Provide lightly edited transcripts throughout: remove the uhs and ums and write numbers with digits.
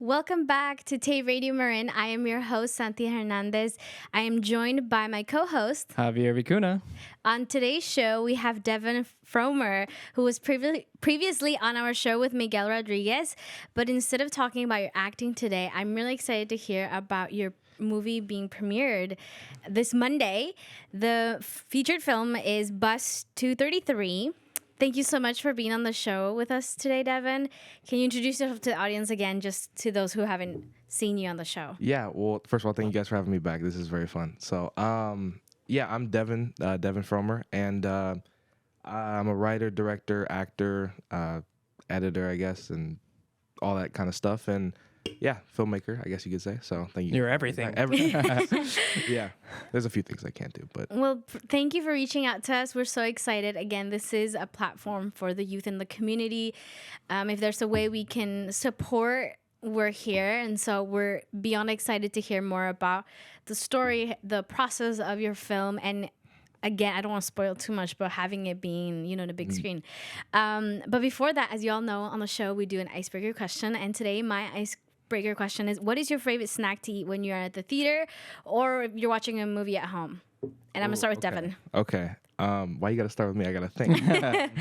Welcome back to Tay Radio Marin. I am your host, Santi Hernandez. I am joined by my co-host. Javier Vicuna. On today's show, we have Devin Fromer, who was previously on our show with Miguel Rodriguez. But instead of talking about your acting today, I'm really excited to hear about your movie being premiered this Monday. The featured film is Bus 233. Thank you so much for being on the show with us today, Devin. Can you introduce yourself to the audience again, just to those who haven't seen you on the show? Yeah, well, first of all, thank you guys for having me back. This is very fun. So, I'm Devin, Devin Fromer, and I'm a writer, director, actor, editor, I guess, and all that kind of stuff. And yeah, filmmaker, I guess you could say. So thank you. You're everything. Everything. Yeah, there's a few things I can't do, but Well, thank you for reaching out to us. We're so excited. Again, this is a platform for the youth in the community. If there's a way we can support, we're here. And so we're beyond excited to hear more about the story, the process of your film, and again, I don't want to spoil too much, but having it being, the big screen. But before that, as you all know, on the show, we do an icebreaker question. And today, my icebreaker question is, what is your favorite snack to eat when you're at the theater or if you're watching a movie at home? And I'm going to start with Devin. Okay. Why you got to start with me? I got to think.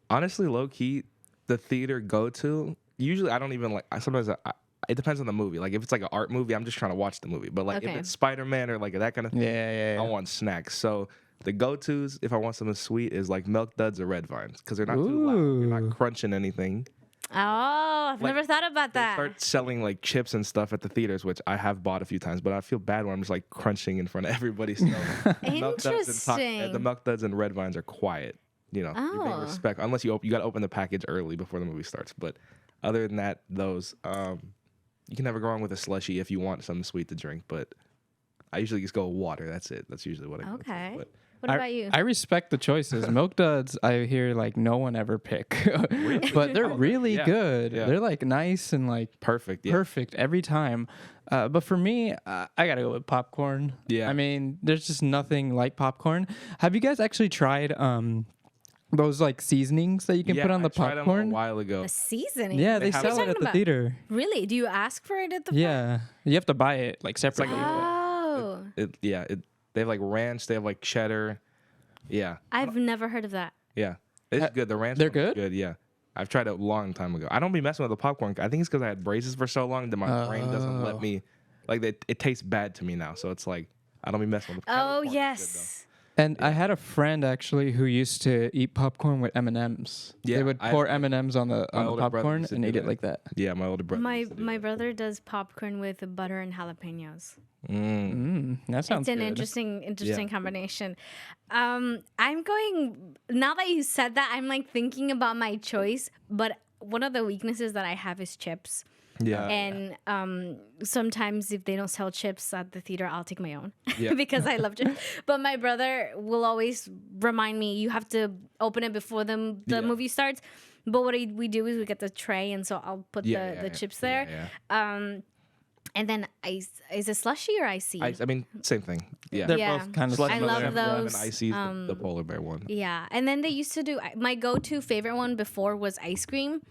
Honestly, low key, the theater go-to, usually I don't even like, sometimes it depends on the movie. Like, if it's like an art movie, I'm just trying to watch the movie. But, like, if it's Spider-Man or, like, that kind of thing, I want snacks. So, the go-tos, if I want something sweet, is, like, Milk Duds or Red Vines. Because they're not too loud. You're not crunching anything. Oh, I've never thought about that. They start selling, like, chips and stuff at the theaters, which I have bought a few times. But I feel bad when I'm just, like, crunching in front of everybody. So, Interesting. The Milk Duds and Red Vines are quiet. You bring respect. Unless you got to open the package early before the movie starts. But other than that, those... you can never go wrong with a slushie if you want something sweet to drink, but I usually just go with water. That's it. That's usually what I go Okay. with. What about you? I respect the choices. Milk Duds, I hear like no one ever pick, but they're really good. Yeah. They're like nice and like Perfect. Yeah. perfect every time. But for me, I gotta go with popcorn. Yeah. I mean, there's just nothing like popcorn. Have you guys actually tried those like seasonings that you can put on the I tried them popcorn? a while ago. The seasoning? Yeah, they have sell it. it at the About? theater. Really? Do you ask for it at the Yeah, you have to buy it like separately. Oh. They have like ranch. They have like cheddar. Yeah. I've never heard of that. Yeah. It's good. The ranch. They're one is good? Good. Yeah. I've tried it a long time ago. I don't be messing with the popcorn. I think it's because I had braces for so long that my brain doesn't let me. Like it tastes bad to me now. So it's like I don't be messing with the Oh, popcorn is yes. And I had a friend actually who used to eat popcorn with M&Ms. Yeah, They would pour M&Ms on the older brother popcorn used to and do eat it that. like that. Yeah, my older brother. My used to do my that. brother does popcorn with butter and jalapenos. That sounds It's an good. interesting combination. I'm going, now that you said that, I'm like thinking about my choice, but one of the weaknesses that I have is chips. Yeah. And sometimes if they don't sell chips at the theater, I'll take my own Yeah. because I love chips. But my brother will always remind me, you have to open it before the movie starts. But what we do is we get the tray, and so I'll put the chips there. Yeah. And then is it slushy or icy? I mean, same thing. Yeah. They're Yeah. both kind of Slush I Milk love Lemon those, Icy's the polar bear one. Yeah, and then they used to do, my go-to favorite one before was ice cream.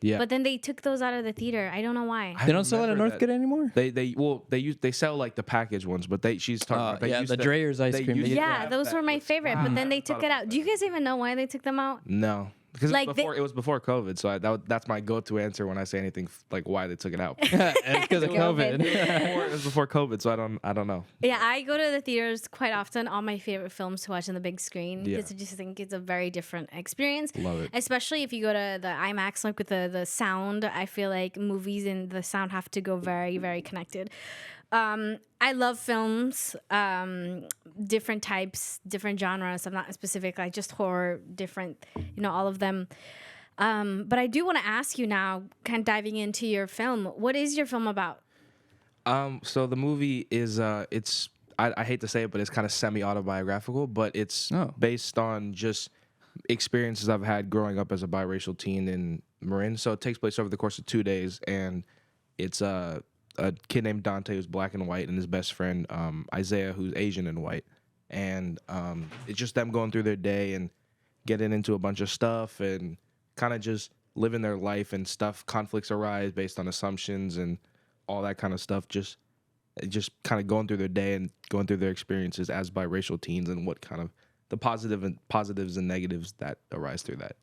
Yeah. But then they took those out of the theater. I don't know why. They don't sell it at remember Northgate anymore? They sell like the package ones, but she's talking about yeah, the Dreyer's ice cream. used to Yeah, have those that were my with- favorite, but then they took thought it about out. Do you guys even know why they took them out? No, because Like, it was before COVID, so that's my go-to answer when I say anything like why they took it out. It's because of COVID. COVID. It was before COVID, so I don't know. Yeah, I go to the theaters quite often. All my favorite films to watch on the big screen Yeah. because I just think it's a very different experience. Love it. Especially if you go to the IMAX, like with the sound. I feel like movies and the sound have to go very, very connected. I love films, different types, different genres. I'm not specific, like just horror, different, all of them. But I do want to ask you now, kind of diving into your film. What is your film about? So the movie is I hate to say it, but it's kind of semi-autobiographical, but it's based on just experiences I've had growing up as a biracial teen in Marin. So it takes place over the course of 2 days, and it's a kid named Dante who's black and white, and his best friend Isaiah who's Asian and white, and it's just them going through their day and getting into a bunch of stuff and kind of just living their life and stuff. Conflicts arise based on assumptions and all that kind of stuff. Just kind of going through their day and going through their experiences as biracial teens and what kind of the positives and negatives that arise through that.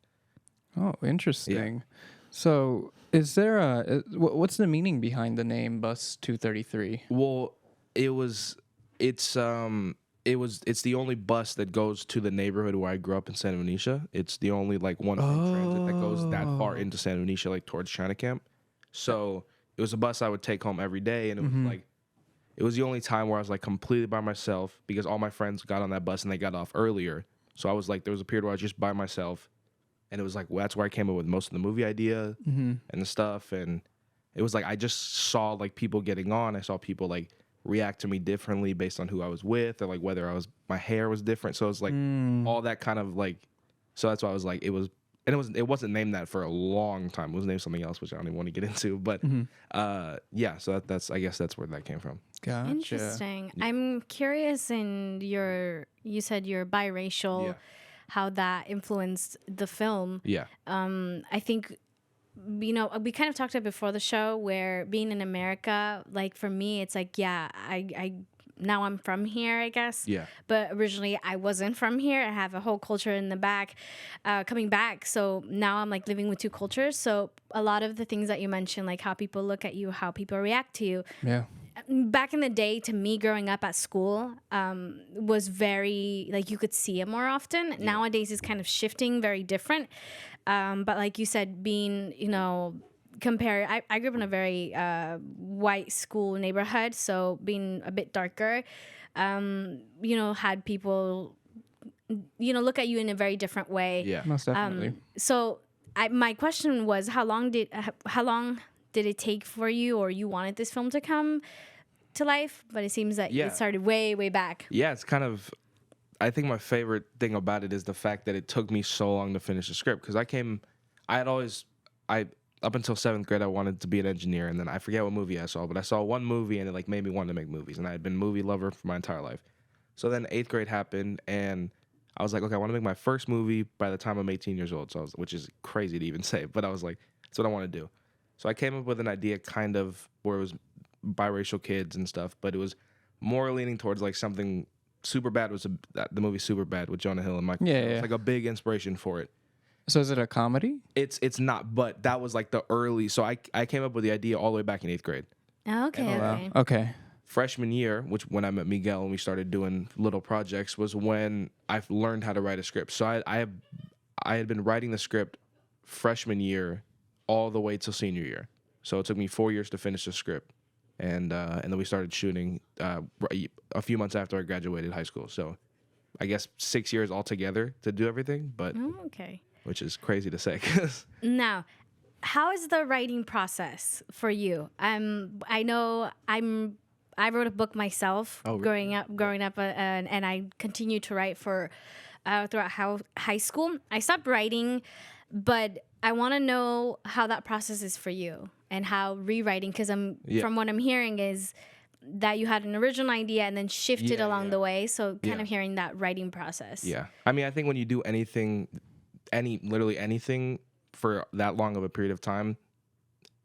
Oh, interesting. So, is there what's the meaning behind the name Bus 233? Well, it's the only bus that goes to the neighborhood where I grew up in Santa Benicia. It's the only like one transit that goes that far into Santa Benicia, like towards China Camp. So it was a bus I would take home every day, and it was like it was the only time where I was like completely by myself because all my friends got on that bus and they got off earlier. So I was like, there was a period where I was just by myself, and it was like that's where I came up with most of the movie idea and the stuff. And it was like I just saw like people getting on. I saw people like react to me differently based on who I was with or like whether my hair was different. So it was like all that kind of like, so that's why I was like, it wasn't named that for a long time. It was named something else, which I don't even want to get into, but so that's, I guess that's where that came from. Gotcha. Interesting. Yeah. I'm curious you said you're biracial, how that influenced the film. Yeah. I think, we kind of talked about before the show where being in America, like for me, it's like, I now I'm from here, I guess. Yeah. But originally I wasn't from here. I have a whole culture in the back, coming back. So now I'm like living with two cultures. So a lot of the things that you mentioned, like how people look at you, how people react to you. Yeah. Back in the day, to me, growing up at school, was very, like, you could see it more often. Yeah. Nowadays, it's kind of shifting, very different. But like you said, being, I grew up in a very white school neighborhood, so being a bit darker, had people, look at you in a very different way. Yeah, most definitely. So my question was, how long did it take for you, or you wanted this film to come to life? But it seems that it started way, way back. Yeah, it's kind of, I think my favorite thing about it is the fact that it took me so long to finish the script. Because up until 7th grade, I wanted to be an engineer. And then I forget what movie I saw, but I saw one movie and it like made me want to make movies. And I had been a movie lover for my entire life. So then 8th grade happened and I was like, okay, I want to make my first movie by the time I'm 18 years old. So which is crazy to even say, but I was like, that's what I want to do. So I came up with an idea kind of where it was biracial kids and stuff, but it was more leaning towards like something. Superbad was the movie Superbad with Jonah Hill and Michael. Yeah, It's like a big inspiration for it. So is it a comedy? It's not, but that was like the early. So I came up with the idea all the way back in 8th grade. Okay. Okay. Freshman year, which when I met Miguel and we started doing little projects, was when I learned how to write a script. So I had been writing the script freshman year all the way till senior year. So it took me 4 years to finish the script. And then we started shooting a few months after I graduated high school. So I guess 6 years altogether to do everything, but which is crazy to say. Now, how is the writing process for you? I know I wrote a book myself growing up, and I continued to write for throughout high school. I stopped writing, but I want to know how that process is for you and how rewriting, because from what I'm hearing is that you had an original idea and then shifted along the way. So kind of hearing that writing process. Yeah. I mean, I think when you do literally anything for that long of a period of time,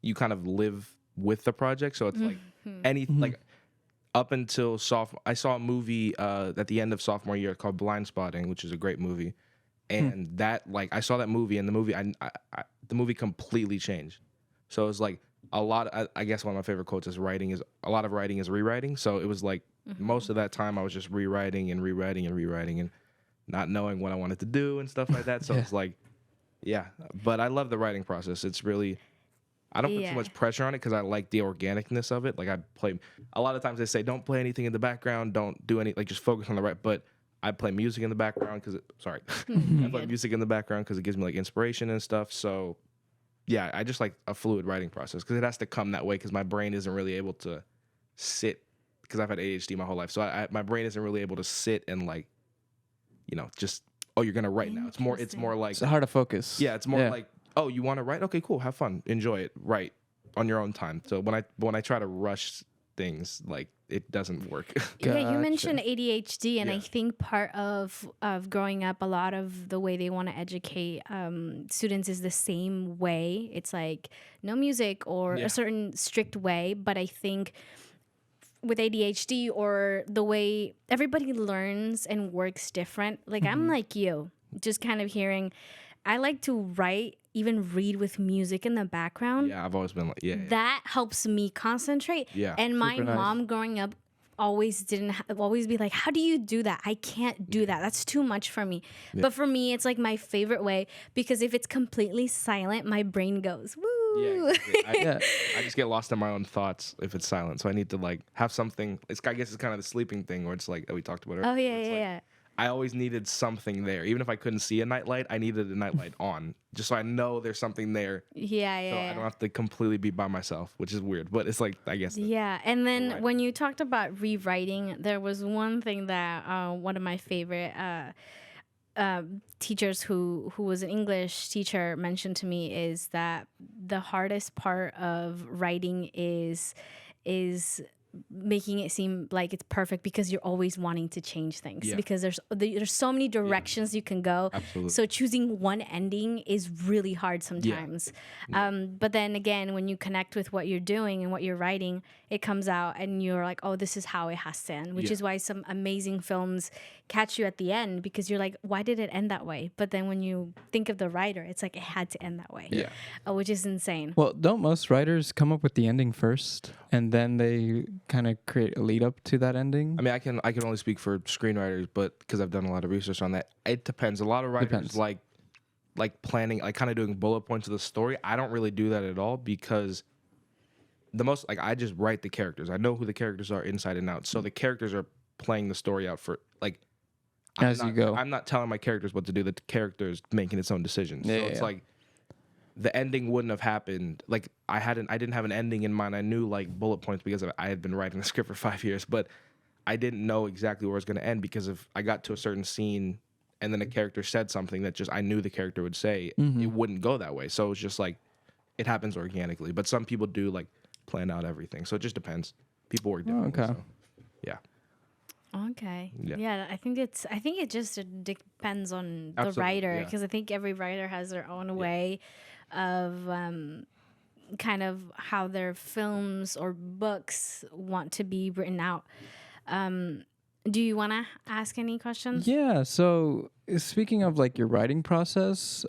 you kind of live with the project. So it's like like up until I saw a movie at the end of sophomore year called Blind Spotting, which is a great movie. And that, like, I saw that movie, and the movie completely changed. So it was like I guess one of my favorite quotes is a lot of writing is rewriting. So it was like most of that time I was just rewriting and not knowing what I wanted to do and stuff like that. So it's like, but I love the writing process. It's really, I don't put too much pressure on it because I like the organicness of it. Like a lot of times they say, don't play anything in the background. Don't do just focus on the right. But I play music in the background I play music in the background because it gives me like inspiration and stuff. So yeah, I just like a fluid writing process because it has to come that way because my brain isn't really able to sit because I've had ADHD my whole life. So my brain isn't really able to sit and like, just, you're going to write now. It's more like. It's hard to focus. Yeah, it's more like, you want to write? Okay, cool. Have fun. Enjoy it. Write on your own time. So when I try to rush things, like it doesn't work. Yeah, you Gotcha. mentioned ADHD, and I Yeah. think part of growing up, a lot of the way they want to educate students is the same way. It's like no music or Yeah. a certain strict way. But I think with ADHD or the way everybody learns and works different, like I'm like you, just kind of hearing. I like to write, even read with music in the background. Yeah, I've always been like, yeah. That helps me concentrate. Yeah. And my Super nice. mom growing up always always be like, how do you do that? I can't do that. That's too much for me. But for me, it's like my favorite way, because if it's completely silent, my brain goes, woo. Yeah, exactly. Yeah. I just get lost in my own thoughts if it's silent. So I need to like have something. I guess it's kind of the sleeping thing where it's like that we talked about earlier. Oh, yeah, It's yeah, like, yeah. I always needed something there. Even if I couldn't see a nightlight, I needed a nightlight on just so I know there's something there. Yeah, So I don't have to completely be by myself, which is weird. But it's like, I guess. Yeah, and then Right. when you talked about rewriting, there was one thing that one of my favorite teachers who was an English teacher mentioned to me is that the hardest part of writing is making it seem like it's perfect, because you're always wanting to change things, Yeah. because there's so many directions you can go. Absolutely. So choosing one ending is really hard sometimes. But then again, when you connect with what you're doing and what you're writing, it comes out and you're like, oh, this is how it has to end, which Yeah. is why some amazing films catch you at the end, because you're like, why did it end that way? But then when you think of the writer, it's like it had to end that way. Yeah. Which is insane. Well, don't most writers come up with the ending first and then they kind of create a lead up to that ending? I mean, I can only speak for screenwriters, but because I've done a lot of research on that, it depends. A lot of writers Depends. like planning, like kind of doing bullet points of the story. I don't really do that at all, because I just write the characters. I know who the characters are inside and out. So the characters are playing the story out for like As you go. I'm not telling my characters what to do. The character's making its own decisions. Yeah, So it's yeah. like the ending wouldn't have happened. Like I didn't have an ending in mind. I knew like bullet points because I had been writing the script for 5 years, but I didn't know exactly where it was going to end, because if I got to a certain scene and then a character said something that just I knew the character would say, it wouldn't go that way. So it's just like it happens organically. But some people do like plan out everything. So it just depends. People work differently. okay. So, yeah. Okay. Yeah. Yeah, I think it just depends on the Absolutely, writer, yeah. because I think every writer has their own way of kind of how their films or books want to be written out. Do you want to ask any questions? Yeah. So speaking of like your writing process,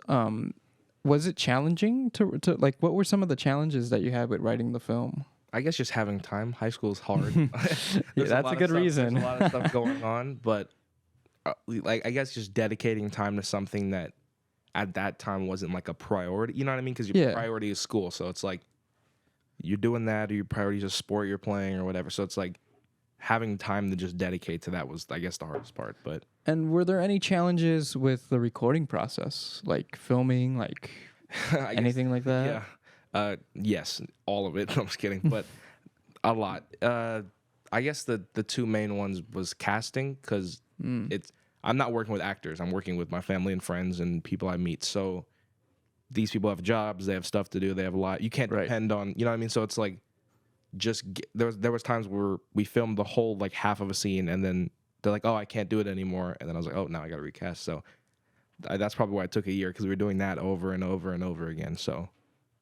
was it challenging to like, what were some of the challenges that you had with writing the film? I guess just having time. High school is hard. There's that's lot a of good stuff- reason. There's a lot of stuff going on, but like I guess just dedicating time to something that at that time wasn't like a priority. You know what I mean? Because your Yeah. priority is school, so it's like you're doing that, or your priority is a sport you're playing or whatever. So it's like having time to just dedicate to that was, I guess, the hardest part. But And were there any challenges with the recording process, like filming, like I guess- anything like that? Yeah. Yes, all of it. No, I'm just kidding, but a lot. I guess the two main ones was casting, because I'm not working with actors. I'm working with my family and friends and people I meet. So these people have jobs, they have stuff to do, they have a lot. You can't Right. depend on, you know what I mean? So it's like there was times where we filmed the whole like half of a scene, and then they're like, oh, I can't do it anymore, and then I was like, oh, now I got to recast. So that's probably why it took a year, because we were doing that over and over and over again. So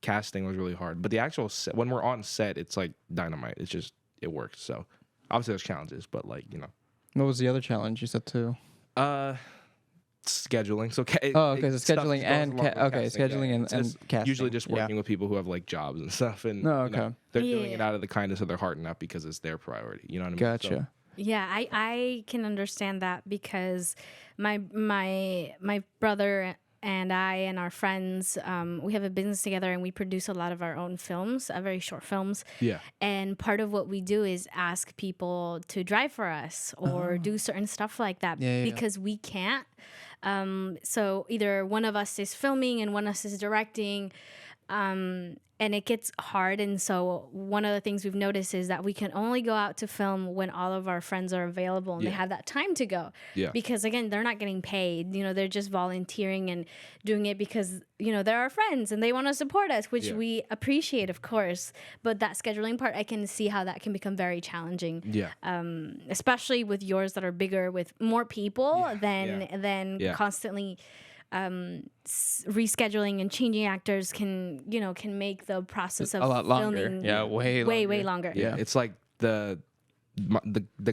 casting was really hard, but the actual set, when we're on set, it's like dynamite. It's just it works. So obviously there's challenges, but like, you know, What was the other challenge you said too? scheduling. So Okay, so stuff scheduling goes and along with casting, scheduling yeah. and, It's and just casting. usually just Yeah. working with people who have like jobs and stuff, and Oh, you know, okay. they're doing it Yeah. out of the kindness of their heart, not because it's their priority. You know what I mean? Gotcha. So, Yeah, I can understand that, because my brother and I and our friends, we have a business together, and we produce a lot of our own films, very short films. yeah. And part of what we do is ask people to drive for us or do certain stuff like that, Yeah, yeah. because we can't. So either one of us is filming and one of us is directing. And it gets hard. And so one of the things we've noticed is that we can only go out to film when all of our friends are available and they have that time to go. Yeah. Because again, they're not getting paid. You know, they're just volunteering and doing it because, you know, they're our friends and they want to support us, which we appreciate, of course. But that scheduling part, I can see how that can become very challenging. Yeah. Especially with yours that are bigger with more people than constantly rescheduling and changing actors can make the process of a lot longer. filming way longer. Yeah, it's like the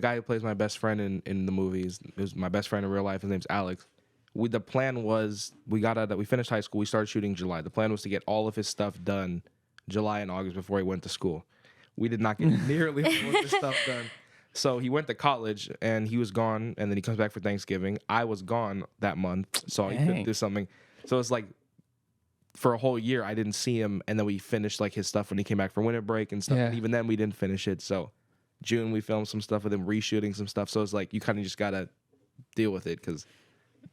guy who plays my best friend in the movies is my best friend in real life. His name's Alex. The plan was we finished high school. We started shooting July. The plan was to get all of his stuff done July and August before he went to school. We did not get nearly all of his stuff done. So he went to college and he was gone, and then he comes back for Thanksgiving. I was gone that month, so he couldn't do something. So it's like for a whole year I didn't see him, and then we finished like his stuff when he came back for winter break and stuff. Yeah. And even then we didn't finish it. So June we filmed some stuff with him, reshooting some stuff. So it's like you kind of just gotta deal with it because.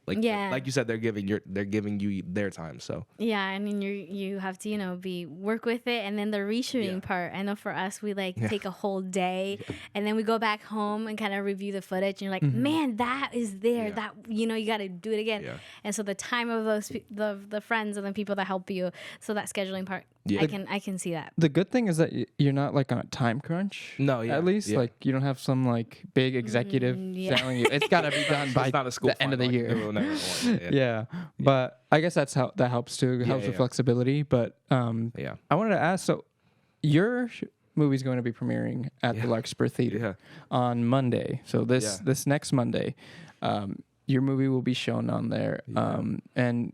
Like you said, they're giving you their time. So I mean you have to work with it, and then the reshooting part. I know for us we take a whole day, and then we go back home and kind of review the footage, and you're like, man, that is there. That you got to do it again. And so the time of those the friends and the people that help you. So that scheduling part, I can see that. The good thing is that you're not like on a time crunch. No, at least like you don't have some like big executive telling you it's got to be done by the end of the year. But I guess that helps too. It helps with flexibility. But I wanted to ask, so your movie's going to be premiering at the Larkspur Theater on Monday. So this next Monday, your movie will be shown on there. And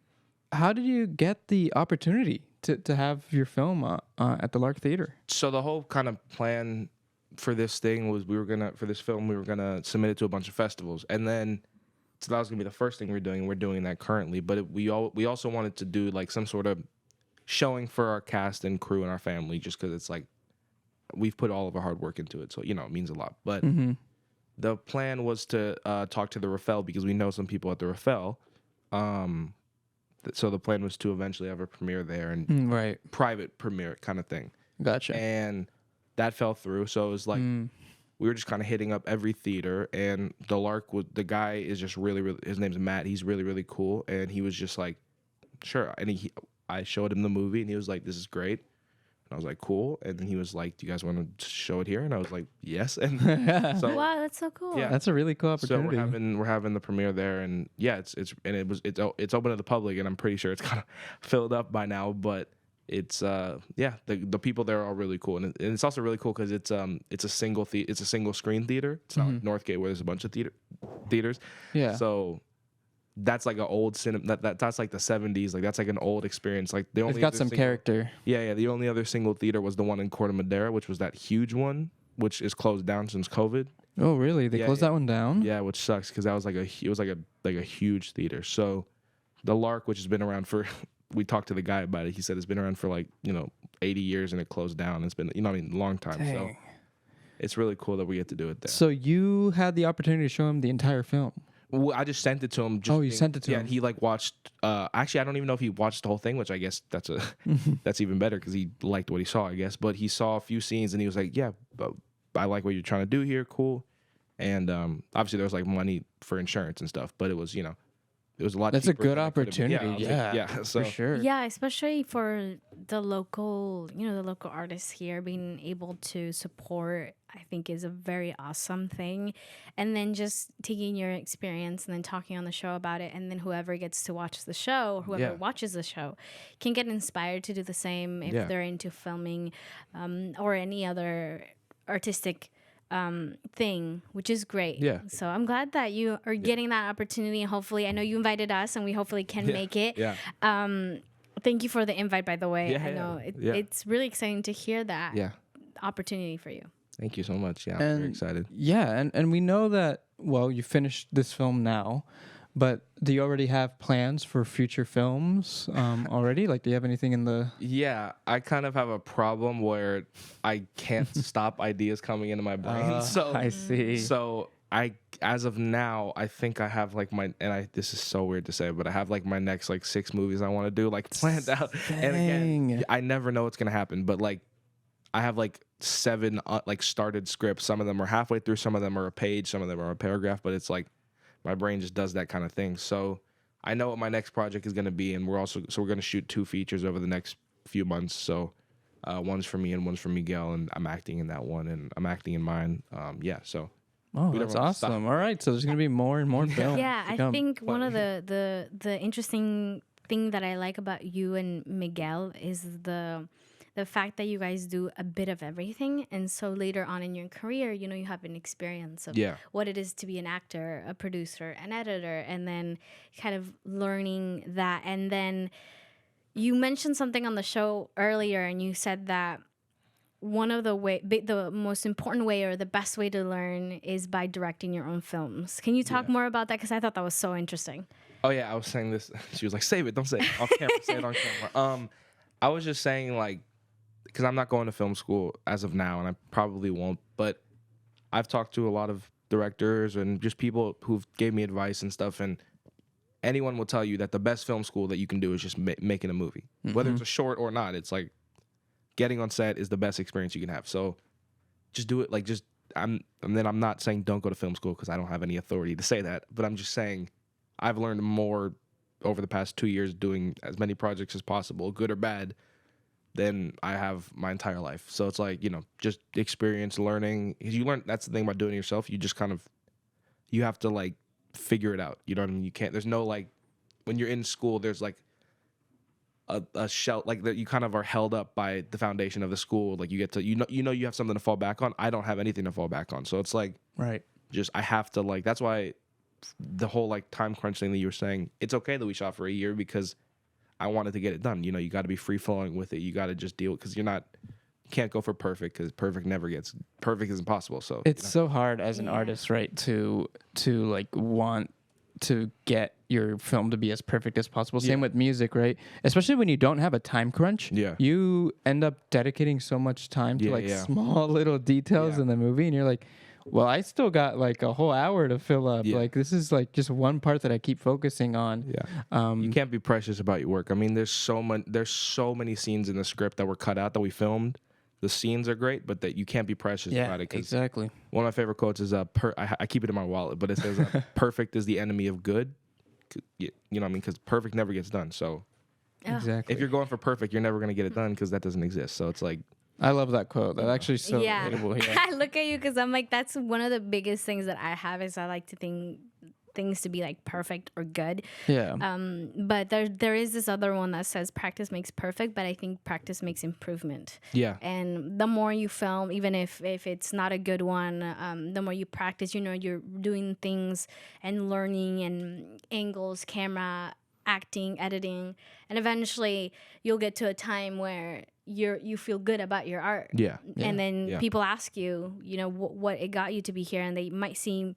how did you get the opportunity to have your film at the Lark Theater? So the whole kind of plan for this thing was we were gonna submit it to a bunch of festivals, and then. So that was gonna be the first thing we're doing. We're doing that currently, but we also wanted to do like some sort of showing for our cast and crew and our family, just because it's like we've put all of our hard work into it, so it means a lot. But the plan was to talk to the Rafael because we know some people at the Rafael. So the plan was to eventually have a premiere there and private premiere kind of thing. Gotcha. And that fell through, so it was like. We were just kind of hitting up every theater, and the Lark the guy is just really, really, his name's Matt. He's really, really cool. And he was just like, sure. And I showed him the movie and he was like, this is great. And I was like, cool. And then he was like, do you guys want to show it here? And I was like, yes. And so, wow, that's so cool. Yeah, that's a really cool opportunity. So we're having the premiere there, and it's open to the public, and I'm pretty sure it's kind of filled up by now, but it's the people there are really cool, and it's also really cool because it's a single screen theater. It's not like Northgate where there's a bunch of theaters. Yeah. So that's like an old cinema. That's like the 70s. Like that's like an old experience. Like it's got some character. Yeah. The only other single theater was the one in Corte Madera, which was that huge one, which is closed down since COVID. Oh really? They closed that one down? Yeah, which sucks because that was it was like a huge theater. So the Lark, which has been around for. We talked to the guy about it. He said it's been around for 80 years and it closed down. It's been a long time. Dang. So it's really cool that we get to do it there. So you had the opportunity to show him the entire film. Well, I just sent it to him. You sent it to him. Yeah, and he watched. Actually, I don't even know if he watched the whole thing, which I guess that's even better because he liked what he saw, I guess. But he saw a few scenes and he was like, "Yeah, I like what you're trying to do here. Cool." And obviously there was money for insurance and stuff, but it was it was a lot. That's a good opportunity. So. For sure. Yeah, especially for the local, the local artists here being able to support, I think is a very awesome thing. And then just taking your experience and then talking on the show about it, and then whoever gets to watch the show, whoever watches the show, can get inspired to do the same if they're into filming, or any other artistic thing, which is great. Yeah. So I'm glad that you are getting that opportunity, and hopefully, I know you invited us, and we hopefully can make it. Yeah. Thank you for the invite, by the way. I know it's really exciting to hear that opportunity for you. Thank you so much. Yeah, I'm very excited. Yeah, and we know that, you finished this film now, but do you already have plans for future films already? Do you have anything in the... Yeah, I kind of have a problem where I can't stop ideas coming into my brain. I see. So as of now, I think I have like this is so weird to say, but I have like my next like 6 movies I want to do like planned out. Dang. And again, I never know what's gonna happen, but like I have like 7 like started scripts. Some of them are halfway through, some of them are a page, some of them are a paragraph, but it's like my brain just does that kind of thing. So I know what my next project is gonna be, and we're gonna shoot 2 features over the next few months. So one's for me and one's for Miguel, and I'm acting in that one, and I'm acting in mine. So. Oh, that's awesome! All right, so there's gonna be more and more films. Yeah, I think one of the interesting thing that I like about you and Miguel is the fact that you guys do a bit of everything, and so later on in your career, you know, you have an experience of what it is to be an actor, a producer, an editor, and then kind of learning that. And then you mentioned something on the show earlier, and you said that one of the most important way or the best way to learn is by directing your own films. Can you talk more about that? Because I thought that was so interesting. Oh yeah, I was saying this. She was like, "Save it, don't say it off camera. Say it on camera." I was just saying like, because I'm not going to film school as of now, and I probably won't. But I've talked to a lot of directors and just people who've gave me advice and stuff, and anyone will tell you that the best film school that you can do is just making a movie, whether it's a short or not. It's like, getting on set is the best experience you can have. So just do it. Like and then I'm not saying don't go to film school because I don't have any authority to say that, but I'm just saying I've learned more over the past 2 years doing as many projects as possible, good or bad, than I have my entire life. So it's like, you know, just experience, learning. Because you learn, that's the thing about doing it yourself. You just you have to like figure it out. You know what I mean? You can't, there's no like, when you're in school, there's like, a shell like that, you kind of are held up by the foundation of the school. Like you get to you have something to fall back on. I don't have anything to fall back on, so it's like just I have to like, that's why the whole like time crunch thing that you were saying, it's okay that we shot for a year because I wanted to get it done. You know, you got to be free flowing with it. You got to just deal, because you can't go for perfect, because perfect is impossible. So it's so hard as an artist, right, to like want to get your film to be as perfect as possible. Same with music, right? Especially when you don't have a time crunch. Yeah. You end up dedicating so much time to small little details in the movie, and you're like, well, I still got like a whole hour to fill up. Like this is like just one part that I keep focusing on. You can't be precious about your work. I mean, there's so many scenes in the script that were cut out that we filmed. The scenes are great, but that you can't be precious about it. Exactly. One of my favorite quotes is I keep it in my wallet, but it says perfect is the enemy of good. You know what I mean? Because perfect never gets done. So exactly, if you're going for perfect, you're never going to get it done, because that doesn't exist. So it's like, I love that quote. That's actually so relatable. I look at you because I'm like, that's one of the biggest things that I have, is I like to think things to be like perfect or good. But there is this other one that says practice makes perfect, but I think practice makes improvement. And the more you film, even if it's not a good one, the more you practice, you know, you're doing things and learning and angles, camera, acting, editing, and eventually you'll get to a time where you feel good about your art. And then people ask you, you know, what it got you to be here, and they might see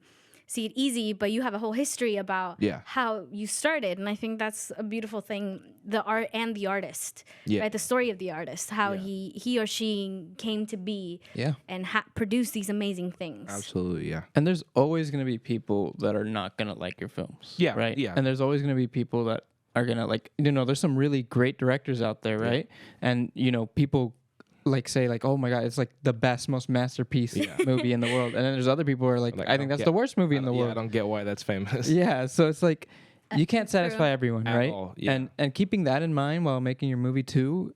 it easy, but you have a whole history about how you started. And I think that's a beautiful thing, the art and the artist, right? The story of the artist, how he or she came to be and produce these amazing things. Absolutely, And there's always going to be people that are not going to like your films. Right? And there's always going to be people that are going to like, you know, there's some really great directors out there, right? And, you know, people like say like, oh my God, it's like the best, most masterpiece movie in the world. And then there's other people who are like I think that's the worst movie in the world. I don't get why that's famous. So it's like, you can't satisfy everyone, right? And keeping that in mind while making your movie too,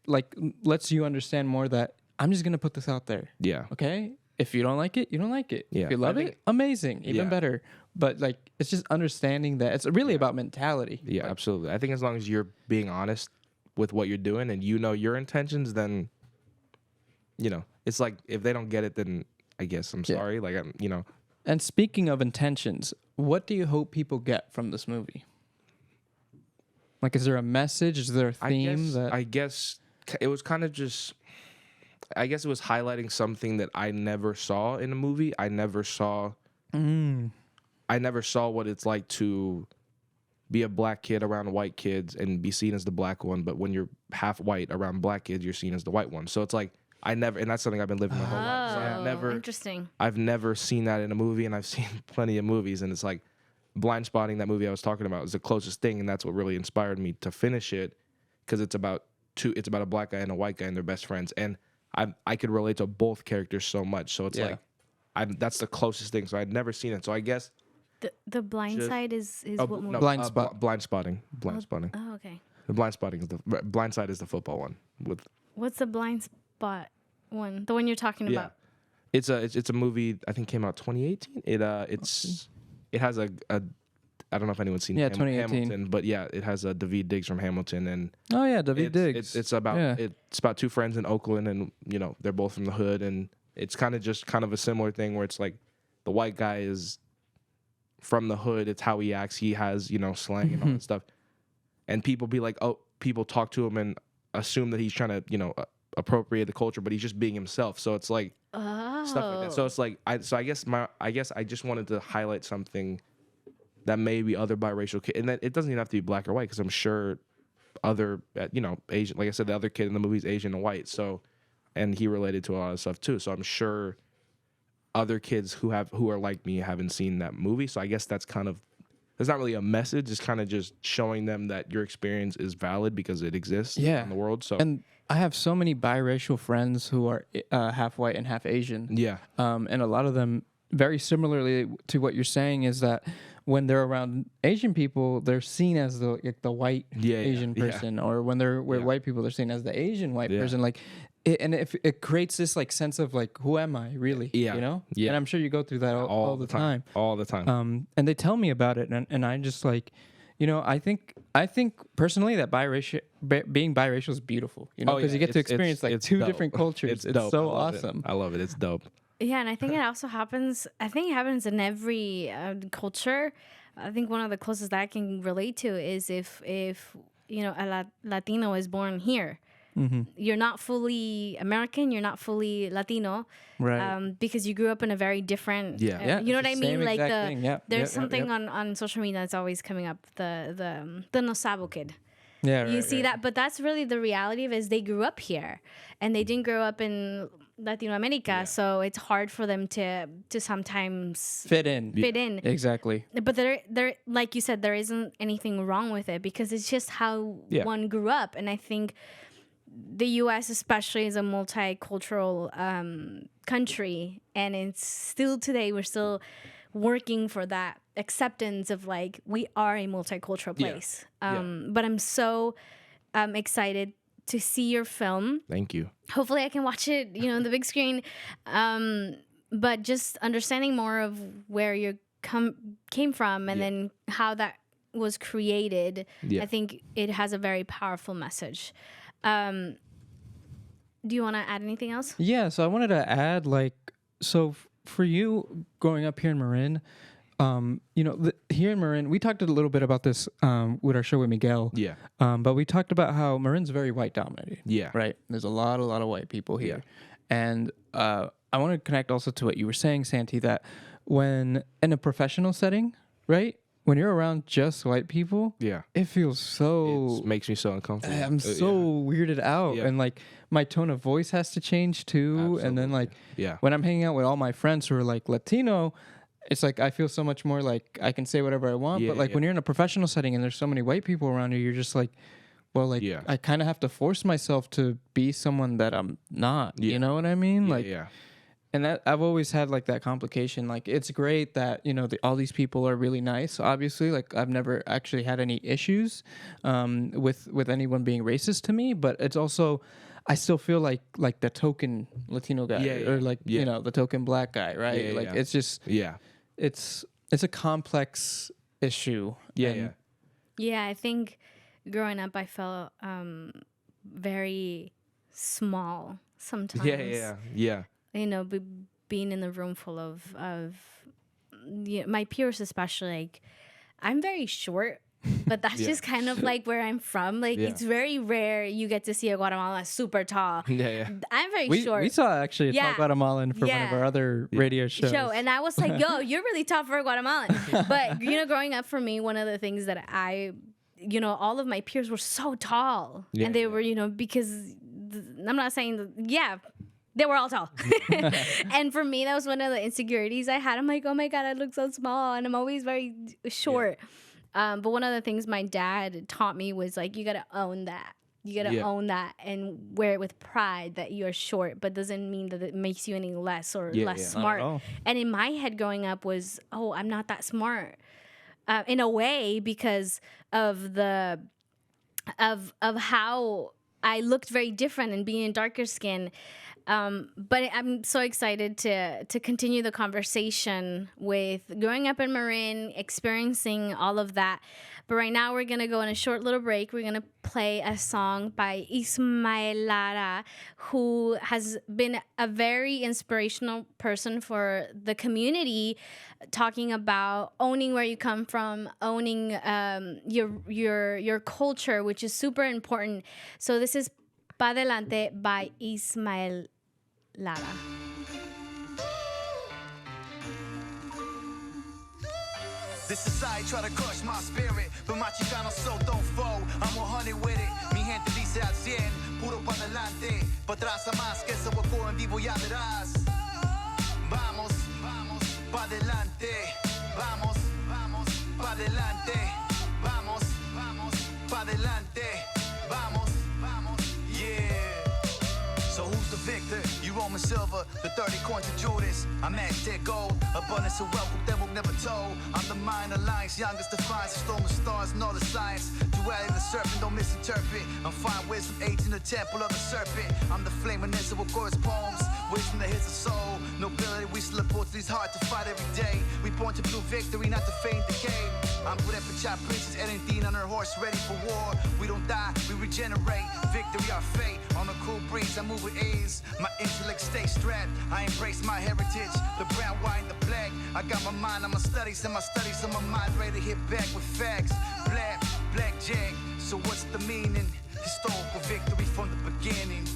lets you understand more that I'm just going to put this out there. Okay? If you don't like it, you don't like it. If you love it, amazing, even better. But like, it's just understanding that it's really about mentality. Like, absolutely. I think as long as you're being honest with what you're doing and you know your intentions, then, you know, it's like, if they don't get it, then I guess I'm sorry. Like, I'm, you know. And speaking of intentions, what do you hope people get from this movie? Like, is there a message? Is there a theme? I guess it was kind of just, I guess it was highlighting something that I never saw in a movie. I never saw what it's like to be a black kid around white kids and be seen as the black one, but when you're half white around black kids, you're seen as the white one. So it's like, I never, and that's something I've been living my whole life. So I've never seen that in a movie, and I've seen plenty of movies, and it's like Blind Spotting, that movie I was talking about, is the closest thing, and that's what really inspired me to finish it, because it's about a black guy and a white guy, and they're best friends, and I could relate to both characters so much. So it's like, that's the closest thing. So I'd never seen it. So I guess the blind side is what movie? No, Blind Spotting. Oh, okay. The Blind Spotting is Blind Side is the football one. What's the Blind Spot one? The one you're talking about? It's a movie. I think came out 2018. It has a I don't know if anyone's seen 2018. Hamilton, but it has a Daveed Diggs from Hamilton, and Daveed Diggs. It's about two friends in Oakland, and they're both from the hood, and it's kind of a similar thing where it's like the white guy is from the hood. It's how he acts. He has slang and all that stuff. And people be like, people talk to him and assume that he's trying to, appropriate the culture, but he's just being himself. So it's like stuff like that. So it's like, I guess I just wanted to highlight something that maybe other biracial kids, and that it doesn't even have to be black or white, because I'm sure other, Asian, like I said, the other kid in the movie is Asian and white. So, and he related to a lot of stuff too. So I'm sure other kids who are like me haven't seen that movie. So I guess that's not really a message. It's kind of just showing them that your experience is valid because it exists in the world. So, and I have so many biracial friends who are half white and half Asian. Yeah. And a lot of them, very similarly to what you're saying, is that when they're around Asian people, they're seen as the white Asian person, or when they're with white people, they're seen as the Asian white person. Like, and if it creates this like sense of like, who am I really? Yeah. And I'm sure you go through that all the time. All the time. And they tell me about it, and I just like, I think personally that being biracial is beautiful. Because you get to experience like two different cultures. It's so awesome. I love it. It's dope. Yeah, and I think it also happens. I think it happens in every culture. I think one of the closest that I can relate to is if a Latino is born here. Mm-hmm. You're not fully American. You're not fully Latino, right? Because you grew up in a very different. You know what I mean? Like there's something on social media that's always coming up. The no sabo kid. Yeah, you see that, but that's really the reality of it. Is they grew up here, and they didn't grow up in Latino America, so it's hard for them to sometimes fit in. Exactly. But there, like you said, there isn't anything wrong with it, because it's just how one grew up, and I think the U.S. especially is a multicultural country, and it's still today we're still working for that acceptance of like we are a multicultural place. But I'm so excited to see your film. Thank you. Hopefully I can watch it, on the big screen. But just understanding more of where you came from, and then how that was created. I think it has a very powerful message. Do you want to add anything else? Yeah, so I wanted to add, for you growing up here in Marin, here in Marin, we talked a little bit about this with our show with Miguel. Yeah. But we talked about how Marin's very white dominated. Yeah. Right? There's a lot of white people here. Yeah. And I want to connect also to what you were saying, Santi, that when in a professional setting, right? When you're around just white people, it feels so... It makes me so uncomfortable. I'm so weirded out. And, my tone of voice has to change, too. Absolutely. And then, when I'm hanging out with all my friends who are, Latino, it's I feel so much more I can say whatever I want. But, when you're in a professional setting and there's so many white people around you, you're just I kind of have to force myself to be someone that I'm not. You know what I mean? And that I've always had that complication. It's great that all these people are really nice. Obviously, I've never actually had any issues with anyone being racist to me. But it's also, I still feel like the token Latino guy or the token black guy, right? It's just it's a complex issue. Yeah, I think growing up, I felt very small sometimes. Yeah. Being in the room full of my peers, especially, I'm very short, but that's just kind of where I'm from. It's very rare you get to see a Guatemalan super tall. I'm very short. We saw actually a tall Guatemalan for one of our other radio shows. And I was like, yo, you're really tall for a Guatemalan. But, growing up for me, one of the things that all of my peers were so tall. And they were, because I'm not saying, They were all tall. And for me, that was one of the insecurities I had. I'm like, oh my God, I look so small. And I'm always very short. Yeah. But one of the things my dad taught me was like, you got to own that. You got to own that and wear it with pride that you're short, but doesn't mean that it makes you any less or less smart. And in my head growing up was, oh, I'm not that smart. In a way, because of how I looked very different and being darker skin. But I'm so excited to continue the conversation with growing up in Marin, experiencing all of that. But right now we're going to go on a short little break. We're going to play a song by Ismael Lara, who has been a very inspirational person for the community, talking about owning where you come from, owning your culture, which is super important. So this is Pa Adelante by Ismael Lara. This society try to crush my spirit, but my chicano so don't fall. I'm 100 with it, mi gente dice al 100, puro pa' adelante, pa' atrás a más, que eso ocurre en vivo ya verás. Vamos, vamos, pa' adelante, vamos, vamos, pa' adelante, vamos, vamos, pa' adelante, vamos, vamos, yeah. So who's the victor? You Roman silver, the 30 coins of Judas. I'm Aztec gold, abundance of wealth that will never told. I'm the mind alliance, youngest defiance, storm of stars and all the science. Duality of the serpent, don't misinterpret. I'm fine wisdom, age in the temple of the serpent. I'm the flaminess of Chorus poems, wisdom that hits the soul. Nobility, we slip to these hard to fight every day. We born to prove victory, not to fade decay. I'm Purepecha princess, Erendine on her horse, ready for war. We don't die, we regenerate. Victory, our fate. On a cool breeze, I move with ease. My intellect stays strapped. I embrace my heritage. The brown, white, and the black. I got my mind on my studies, and my studies on my mind. Ready to hit back with facts. Blackjack. So what's the meaning? Historical victory from the beginning.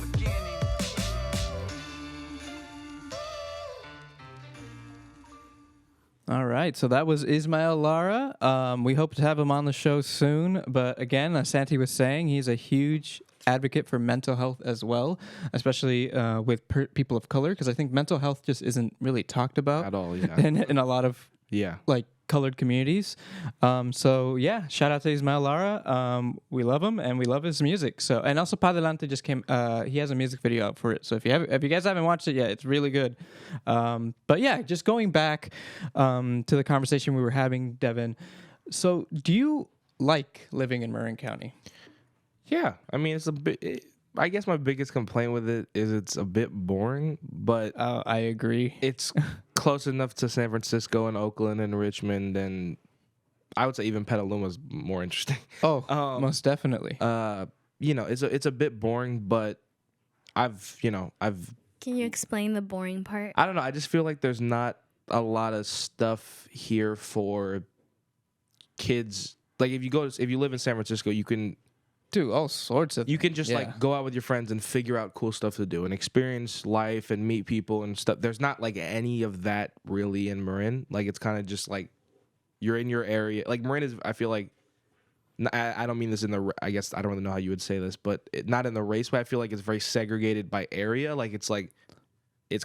All right, so that was Ismael Lara. We hope to have him on the show soon. But again, as Santi was saying, he's a huge advocate for mental health as well, especially with people of color, because I think mental health just isn't really talked about at all. Yeah, in a lot of like colored communities. So yeah, shout out to Ismael Lara. We love him and we love his music. So, and also Pa Adelante just came. He has a music video out for it. So if you guys haven't watched it yet, it's really good. But yeah, just going back to the conversation we were having, Devin. So do you like living in Marin County? Yeah, I mean it's a bit. I guess my biggest complaint with it is it's a bit boring, but I agree. It's close enough to San Francisco and Oakland and Richmond, and I would say even Petaluma's more interesting. Oh, most definitely. It's a bit boring, but I've. Can you explain the boring part? I don't know. I just feel like there's not a lot of stuff here for kids. Like if you live in San Francisco, you can do all sorts of. You can just like go out with your friends and figure out cool stuff to do and experience life and meet people and stuff. There's not like any of that really in Marin. Like it's kind of just like you're in your area. Like Marin is, I feel like, I don't mean this in the, I guess I don't really know how you would say this, but not in the race way. I feel like it's very segregated by area. Like it's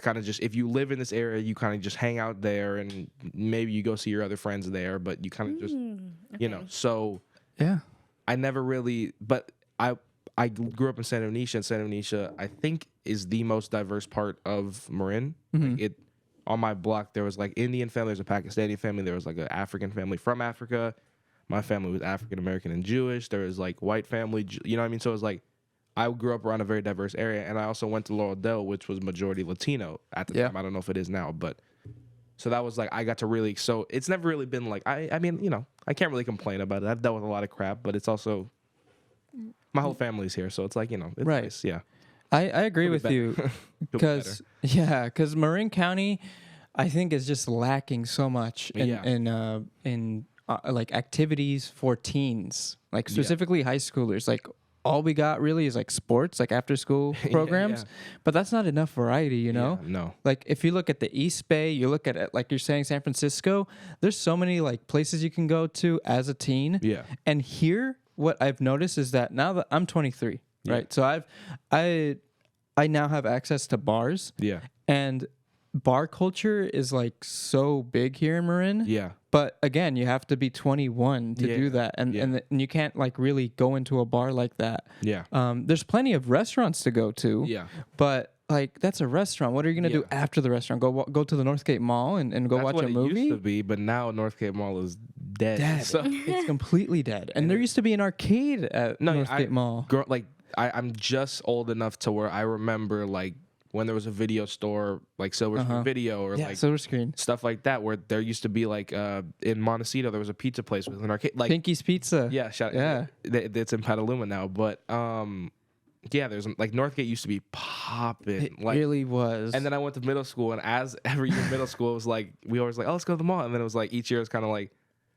kind of just, if you live in this area, you kind of just hang out there and maybe you go see your other friends there, but you kind of just, so yeah. I never really, but I grew up in Santa Venetia, and Santa Venetia, I think, is the most diverse part of Marin. Mm-hmm. Like on my block, there was like Indian family, there's a Pakistani family, there was like an African family from Africa. My family was African American and Jewish. There was like white family, you know what I mean? So it was like, I grew up around a very diverse area, and I also went to Laurel Dell, which was majority Latino at the time. I don't know if it is now, but so that was like, I got to really, so it's never really been like, I mean, I can't really complain about it. I've dealt with a lot of crap, but it's also, my whole family's here, so it's like, it's right. nice. Yeah. I agree with you because Marin County, I think, is just lacking so much in like activities for teens, like specifically high schoolers. Like all we got really is like sports, like after school programs, but that's not enough variety, Yeah, no. Like if you look at the East Bay, you look at it, like you're saying, San Francisco, there's so many like places you can go to as a teen. Yeah. And here, what I've noticed is that now that I'm 23, right? So I now have access to bars. Yeah. And bar culture is like so big here in Marin. Yeah. But again, you have to be 21 to do that, and and you can't like really go into a bar like that. Yeah. There's plenty of restaurants to go to. Yeah. But like that's a restaurant. What are you gonna do after the restaurant? Go to the Northgate Mall and go That's watch what a movie? It used to be, but now Northgate Mall is dead. So. It's completely dead. And there used to be an arcade at Northgate Mall. I'm just old enough to where I remember like when there was a video store like Silver Screen Video or like Silver Screen stuff like that, where there used to be like in Montecito there was a pizza place with an arcade, like Pinky's Pizza. Yeah, it's in Petaluma now, but there's like Northgate used to be popping. It like, really was. And then I went to middle school, and as every year in middle school it was like we always like, oh, let's go to the mall, and then it was like each year it was kind of like,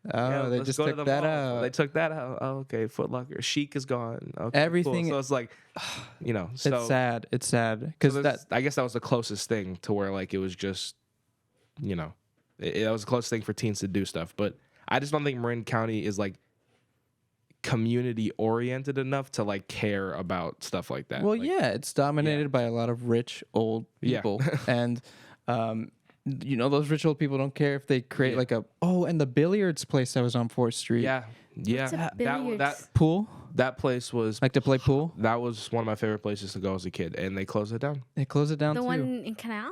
they just took that out. They took that out. Oh, okay. Foot Locker. Chic is gone. Okay, everything. Cool. So it's like, so it's sad. It's sad because I guess that was the closest thing to where like it was just, that was the closest thing for teens to do stuff. But I just don't think Marin County is like community oriented enough to like care about stuff like that. Well, like, it's dominated by a lot of rich old people, and those rich old people don't care if they create like and the billiards place that was on 4th Street. Yeah. That pool. That place was like to play pool. That was one of my favorite places to go as a kid, and they closed it down. They closed it down. The too. one in Canal?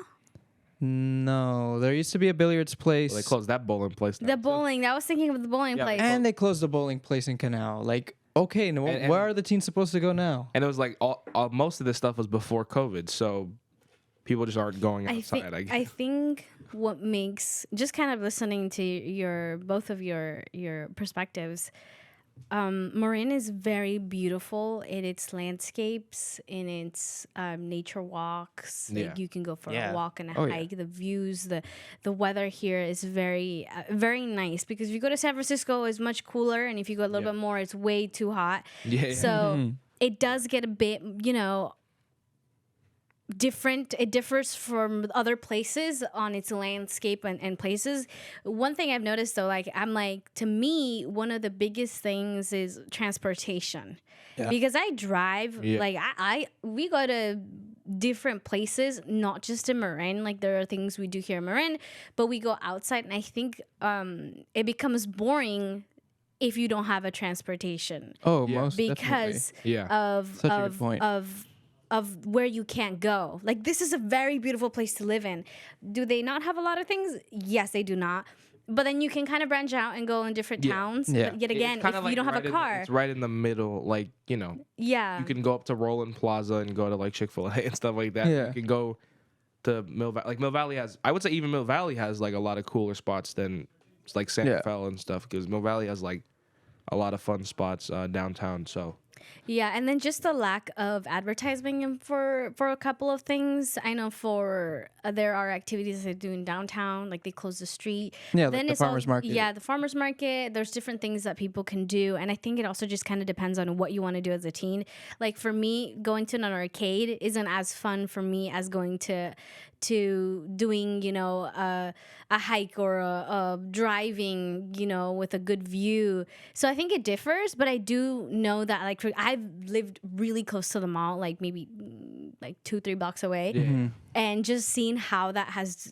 No, there used to be a billiards place. Well, they closed that bowling place down. The bowling. I was thinking of the bowling place. And they closed the bowling place in Canal. Like, okay, where are the teens supposed to go now? And it was like most of this stuff was before COVID, so people just aren't going outside. I think what makes, just kind of listening to both of your perspectives, Marin is very beautiful in its landscapes, in its nature walks. Like you can go for a walk and a hike. The views, the weather here is very very nice, because if you go to San Francisco, it's much cooler, and if you go a little bit more, it's way too hot. So it does get a bit, different. It differs from other places on its landscape and places. One thing I've noticed though, to me, one of the biggest things is transportation, because I drive. We go to different places, not just in Marin. Like there are things we do here in Marin, but we go outside, and I think it becomes boring if you don't have a transportation. Most because definitely. of where you can't go. Like, this is a very beautiful place to live in. Do they not have a lot of things? Yes, they do not. But then you can kind of branch out and go in different towns. But yet again, if you don't have a car. It's right in the middle, Yeah. You can go up to Roland Plaza and go to, like, Chick-fil-A and stuff like that. Yeah. You can go to Mill Valley. Like, Mill Valley has, I would say even Mill Valley has, like, a lot of cooler spots than, like, Santa Fe and stuff. Because Mill Valley has, like, a lot of fun spots downtown, so... Yeah, and then just the lack of advertising for a couple of things. I know there are activities they do in downtown, like they close the street. Yeah, then like the farmer's market. Yeah, the farmer's market. There's different things that people can do, and I think it also just kind of depends on what you want to do as a teen. Like for me, going to an arcade isn't as fun for me as going to doing, a hike or a driving, with a good view. So I think it differs, but I do know that, like, I've lived really close to the mall, like maybe like 2-3 blocks away, and just seeing how that has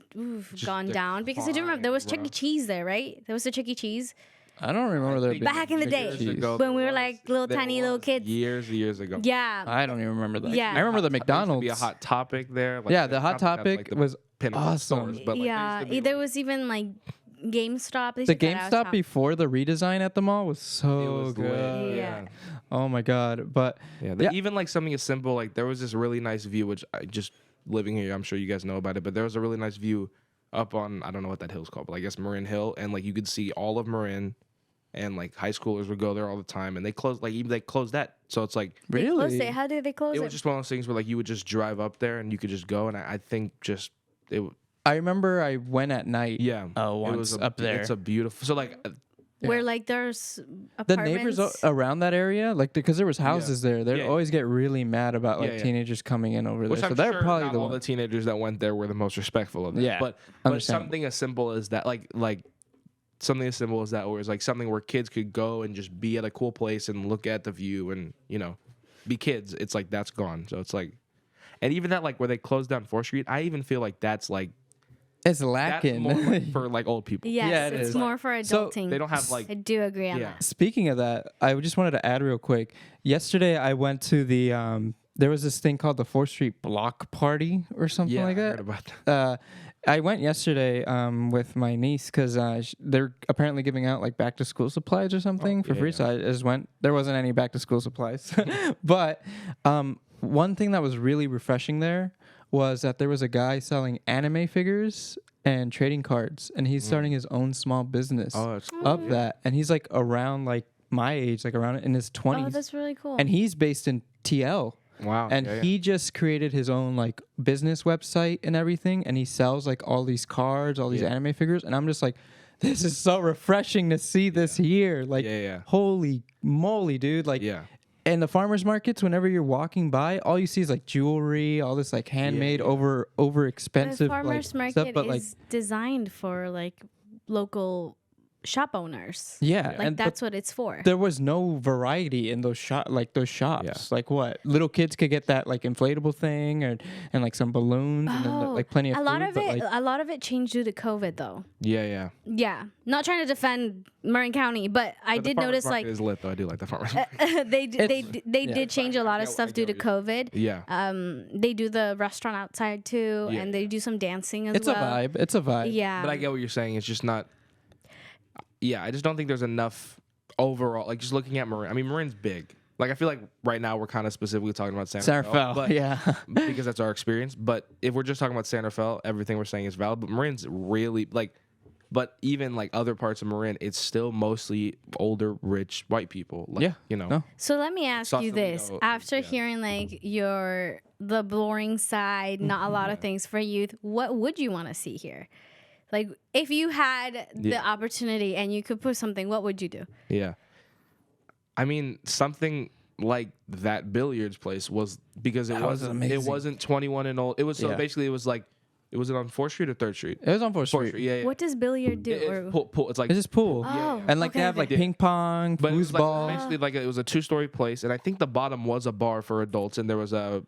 gone down. Because I do remember there was Chuck E. Cheese there, right? There was a Chuck E. Cheese. I don't remember that. Back in the day, when we were like tiny little kids. Years ago. Yeah. I don't even remember that. Yeah. I remember the McDonald's. Used to be a Hot Topic there. Like, the Hot Topic was awesome. Stores, but there was even like GameStop. The GameStop before the redesign at the mall was so good. Yeah. Oh my god. But even like something as simple, like there was this really nice view, which I just living here, I'm sure you guys know about it, but there was a really nice view up on, I don't know what that hill's called, but I guess Marin Hill, and like you could see all of Marin. And like high schoolers would go there all the time, and they closed that. So it's like, really? How did they close it? It was just one of those things where like you would just drive up there and you could just go. And I think just it. I remember I went at night. Yeah. Once up there. It's a beautiful. So like. Where like there's apartments. The neighbors around that area, like because there was houses there, they'd always get really mad about like teenagers coming in over there. Which so I'm they're sure probably not all the teenagers that went there were the most respectful of that. Yeah. But something as simple as that, like. Something as simple as that, where it's like something where kids could go and just be at a cool place and look at the view and, be kids. It's like that's gone. So it's like, And even that, like, where they closed down 4th Street, I even feel like that's, like, it's lacking. That's more like for, like, old people. Yes, Yeah, it's more for adulting. So they don't have, like... I do agree on that. Speaking of that, I just wanted to add real quick. Yesterday, I went to the... there was this thing called the 4th Street Block Party or something like that. I heard about that. I went yesterday with my niece because they're apparently giving out like back to school supplies or something for free. So I just went. There wasn't any back to school supplies, but one thing that was really refreshing there was that there was a guy selling anime figures and trading cards, and he's starting his own small business of that. And he's like around like my age, like around in his 20s. Oh, that's really cool. And he's based in TL. Wow. And he just created his own like business website and everything, and he sells like all these cards, all these anime figures, and I'm just like, this is so refreshing to see this here. Like, holy moly, dude. Like, and the farmers markets, whenever you're walking by, all you see is like jewelry, all this like handmade over expensive the farmers market stuff, but is designed for like local shop owners. Yeah, like that's what it's for. There was no variety in those shops. Like what little kids could get that like inflatable thing and like some balloons and then like plenty of a lot food, of a lot of it changed due to COVID though. Yeah. Not trying to defend Marin County, but I did notice like is lit though. I do like the farmers market. they did change a lot of stuff due to COVID. Yeah. They do the restaurant outside too, and they do some dancing as well. It's a vibe. Yeah. But I get what you're saying. It's just not. Yeah, I just don't think there's enough overall. Like, just looking at Marin. I mean, Marin's big. Like, I feel like right now we're kind of specifically talking about Santa Fe. Because that's our experience. But if we're just talking about Santa Fe, everything we're saying is valid. But Marin's really, like, but even, like, other parts of Marin, it's still mostly older, rich, white people. Like, you know. No. So let me ask you this. After hearing, like, the boring side, not a lot of things for youth, what would you want to see here? Like, if you had the opportunity and you could put something, what would you do? Yeah. I mean, something like that billiards place was because it wasn't 21 and old. It was basically it was like, was it on 4th Street or 3rd Street? It was on 4th Street. Yeah. What does billiard do? Pool. It's like it's just pool. Oh, and like they have like ping pong, foosball. Like, basically, like it was a 2-story place, and I think the bottom was a bar for adults, and there was I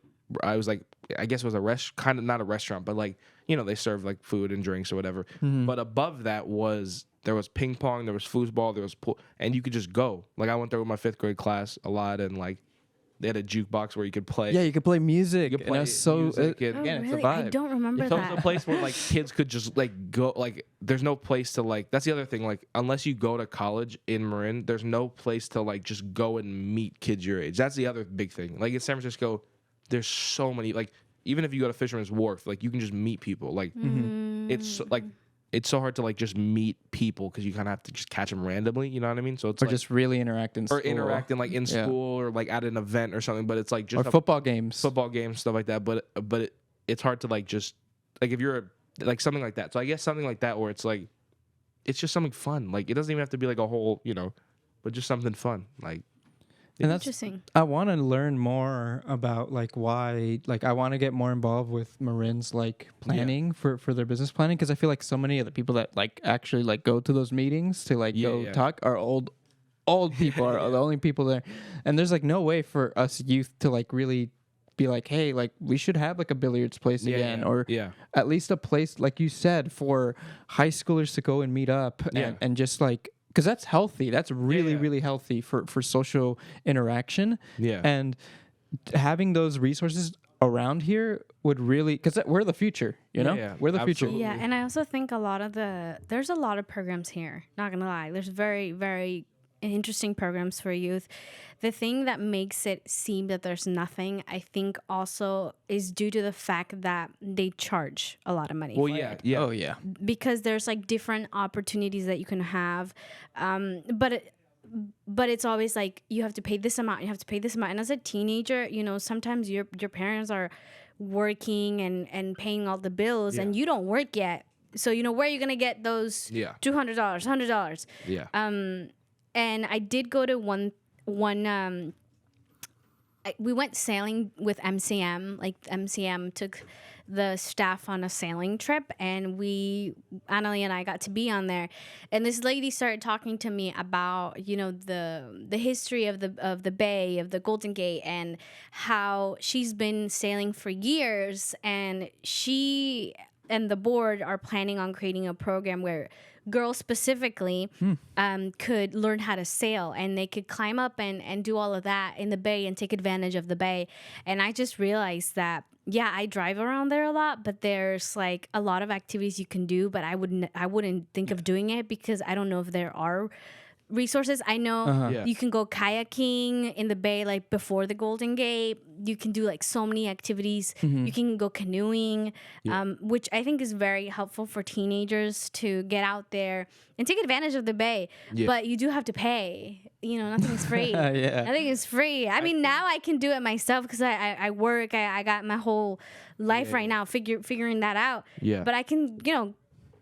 guess it was a kind of not a restaurant, but like, you know, they serve like food and drinks or whatever. Mm-hmm. But above that there was ping pong, there was foosball, there was pool, and you could just go. Like, I went there with my 5th grade class a lot, and like they had a jukebox where you could play. Yeah, you could play music. You could play music. It's a vibe. I don't remember that. It's a place where like kids could just like go. Like, there's no place to like. That's the other thing. Like, unless you go to college in Marin, there's no place to like just go and meet kids your age. That's the other big thing. Like in San Francisco, there's so many like. Even if you go to Fisherman's Wharf, like you can just meet people. Like it's so hard to like just meet people because you kind of have to just catch them randomly. You know what I mean? So it's just really interact in school. Or interacting like in school or like at an event or something. But it's like just football games, stuff like that. But it's hard to like just like if you're like something like that. So I guess something like that where it's like it's just something fun. Like it doesn't even have to be like a whole but just something fun like. And that's interesting. I want to learn more about like why, like I want to get more involved with Marin's like planning for their business planning, because I feel like so many of the people that like actually like go to those meetings to like talk are old people are the only people there, and there's like no way for us youth to like really be like, hey, like we should have like a billiards place again, or at least a place like you said for high schoolers to go and meet up and just like. Because that's healthy. That's really, really healthy for social interaction. Yeah. And having those resources around here would really... Because we're the future, you know? Yeah, we're the absolutely. future. Yeah, and I also think there's a lot of programs here. Not going to lie. There's very, very interesting programs for youth. The thing that makes it seem that there's nothing, I think also is due to the fact that they charge a lot of money for it. Oh, yeah. Because there's like different opportunities that you can have. But it's always like you have to pay this amount, And as a teenager, sometimes your parents are working and paying all the bills and you don't work yet. So, where are you going to get those $200, $100? Yeah. And I did go to one. We went sailing with MCM. Like MCM took the staff on a sailing trip, and Annalie and I got to be on there. And this lady started talking to me about, the history of the bay, of the Golden Gate, and how she's been sailing for years, and she and the board are planning on creating a program where girls specifically could learn how to sail, and they could climb up and do all of that in the bay and take advantage of the bay. And I just realized that, yeah, I drive around there a lot, but there's like a lot of activities you can do, but I wouldn't think of doing it because I don't know if there are resources. I know you can go kayaking in the bay, like before the Golden Gate. You can do like so many activities. You can go canoeing, which I think is very helpful for teenagers to get out there and take advantage of the bay. But you do have to pay. Nothing's free. Nothing is free. I mean, now I can do it myself because I work. I got my whole life right now figuring that out. But I can,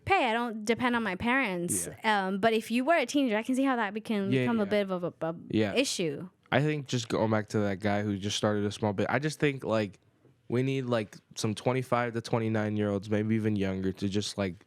pay. I don't depend on my parents. But if you were a teenager, I can see how that can become a bit of a issue. I think just going back to that guy who just started a small bit, I just think like we need like some 25 to 29-year-olds, maybe even younger, to just like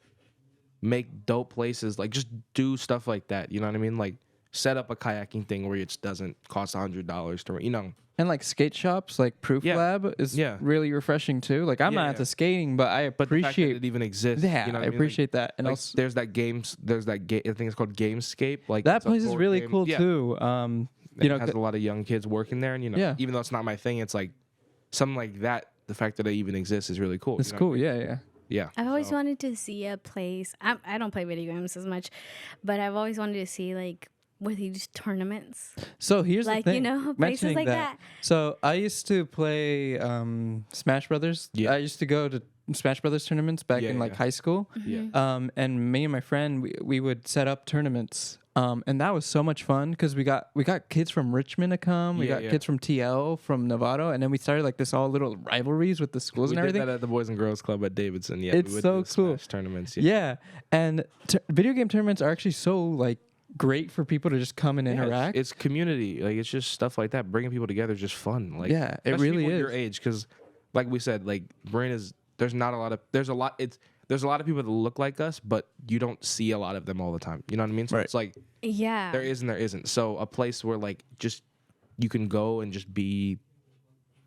make dope places, like just do stuff like that. You know what I mean? Like set up a kayaking thing where it doesn't cost $100 to, And like skate shops, like Proof Lab is really refreshing too. Like I'm not into skating, but I appreciate the fact that it even exists. Yeah, you know what I appreciate that. And like, also, there's that I think it's called Gamescape. Like that place is really cool too. It has a lot of young kids working there, and even though it's not my thing, it's like something like that. The fact that it even exists is really cool. It's cool. Yeah. I've always wanted to see a place. I don't play video games as much, but I've always wanted to see like where they do tournaments. So here's like, the thing. Places like that. So I used to play Smash Brothers. I used to go to Smash Brothers tournaments back in like high school. And me and my friend, we would set up tournaments. And that was so much fun because we got kids from Richmond to come. We got kids from TL, from Novato, and then we started like this all little rivalries with the schools and everything. We did that at the Boys and Girls Club at Davidson. Yeah, it's so cool. Smash tournaments. And video game tournaments are actually so like great for people to just come and interact. It's community. Like it's just stuff like that. Bringing people together is just fun. Like it really is. Your age, because like we said, like Marin is. There's a lot of people that look like us, but you don't see a lot of them all the time. You know what I mean? So it's like there is and there isn't. So a place where like just you can go and just be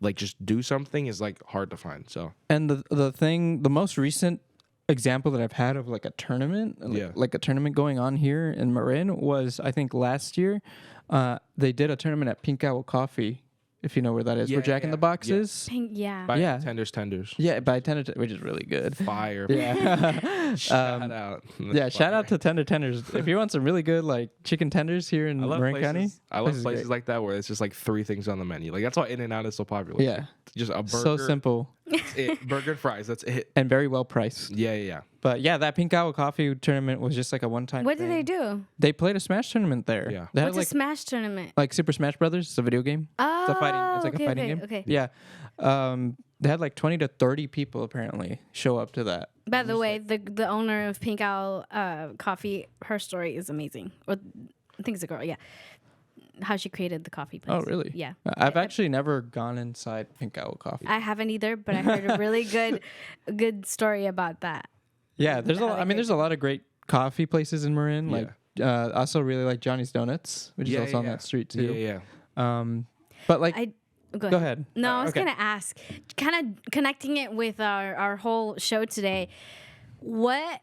like just do something is like hard to find. So and the most recent example that I've had of like a tournament, like a tournament going on here in Marin was I think last year. They did a tournament at Pink Owl Coffee. If you know where that is, where Jack in the Box is. By Tenders. Yeah, by Tender, which is really good. Fire. Yeah. Shout out. Shout out to Tenders. If you want some really good like chicken tenders here in Marin County. I love places like that where it's just like 3 things on the menu. Like that's why In-N-Out is so popular. Yeah. Just a burger. So simple. That's it. Burger and fries. That's it. And very well priced. Yeah. But yeah, that Pink Owl Coffee tournament was just like a one-time What thing. did they do? They played a Smash tournament there. Yeah. They What's had, a Smash tournament? Like Super Smash Brothers. It's a video game. Oh, it's like a fighting game. Okay. Yeah. They had like 20 to 30 people apparently show up to that. By the way, the owner of Pink Owl Coffee, her story is amazing. Or I think it's a girl. Yeah. How she created the coffee place. Oh, really? Yeah. I've actually never gone inside Pink Owl Coffee. I haven't either, but I heard a really good story about that. Yeah, there's there's a lot of great coffee places in Marin. Like, I also really like Johnny's Donuts, which is also on that street too. Yeah. But like, go ahead. No, I was gonna ask, kind of connecting it with our whole show today. What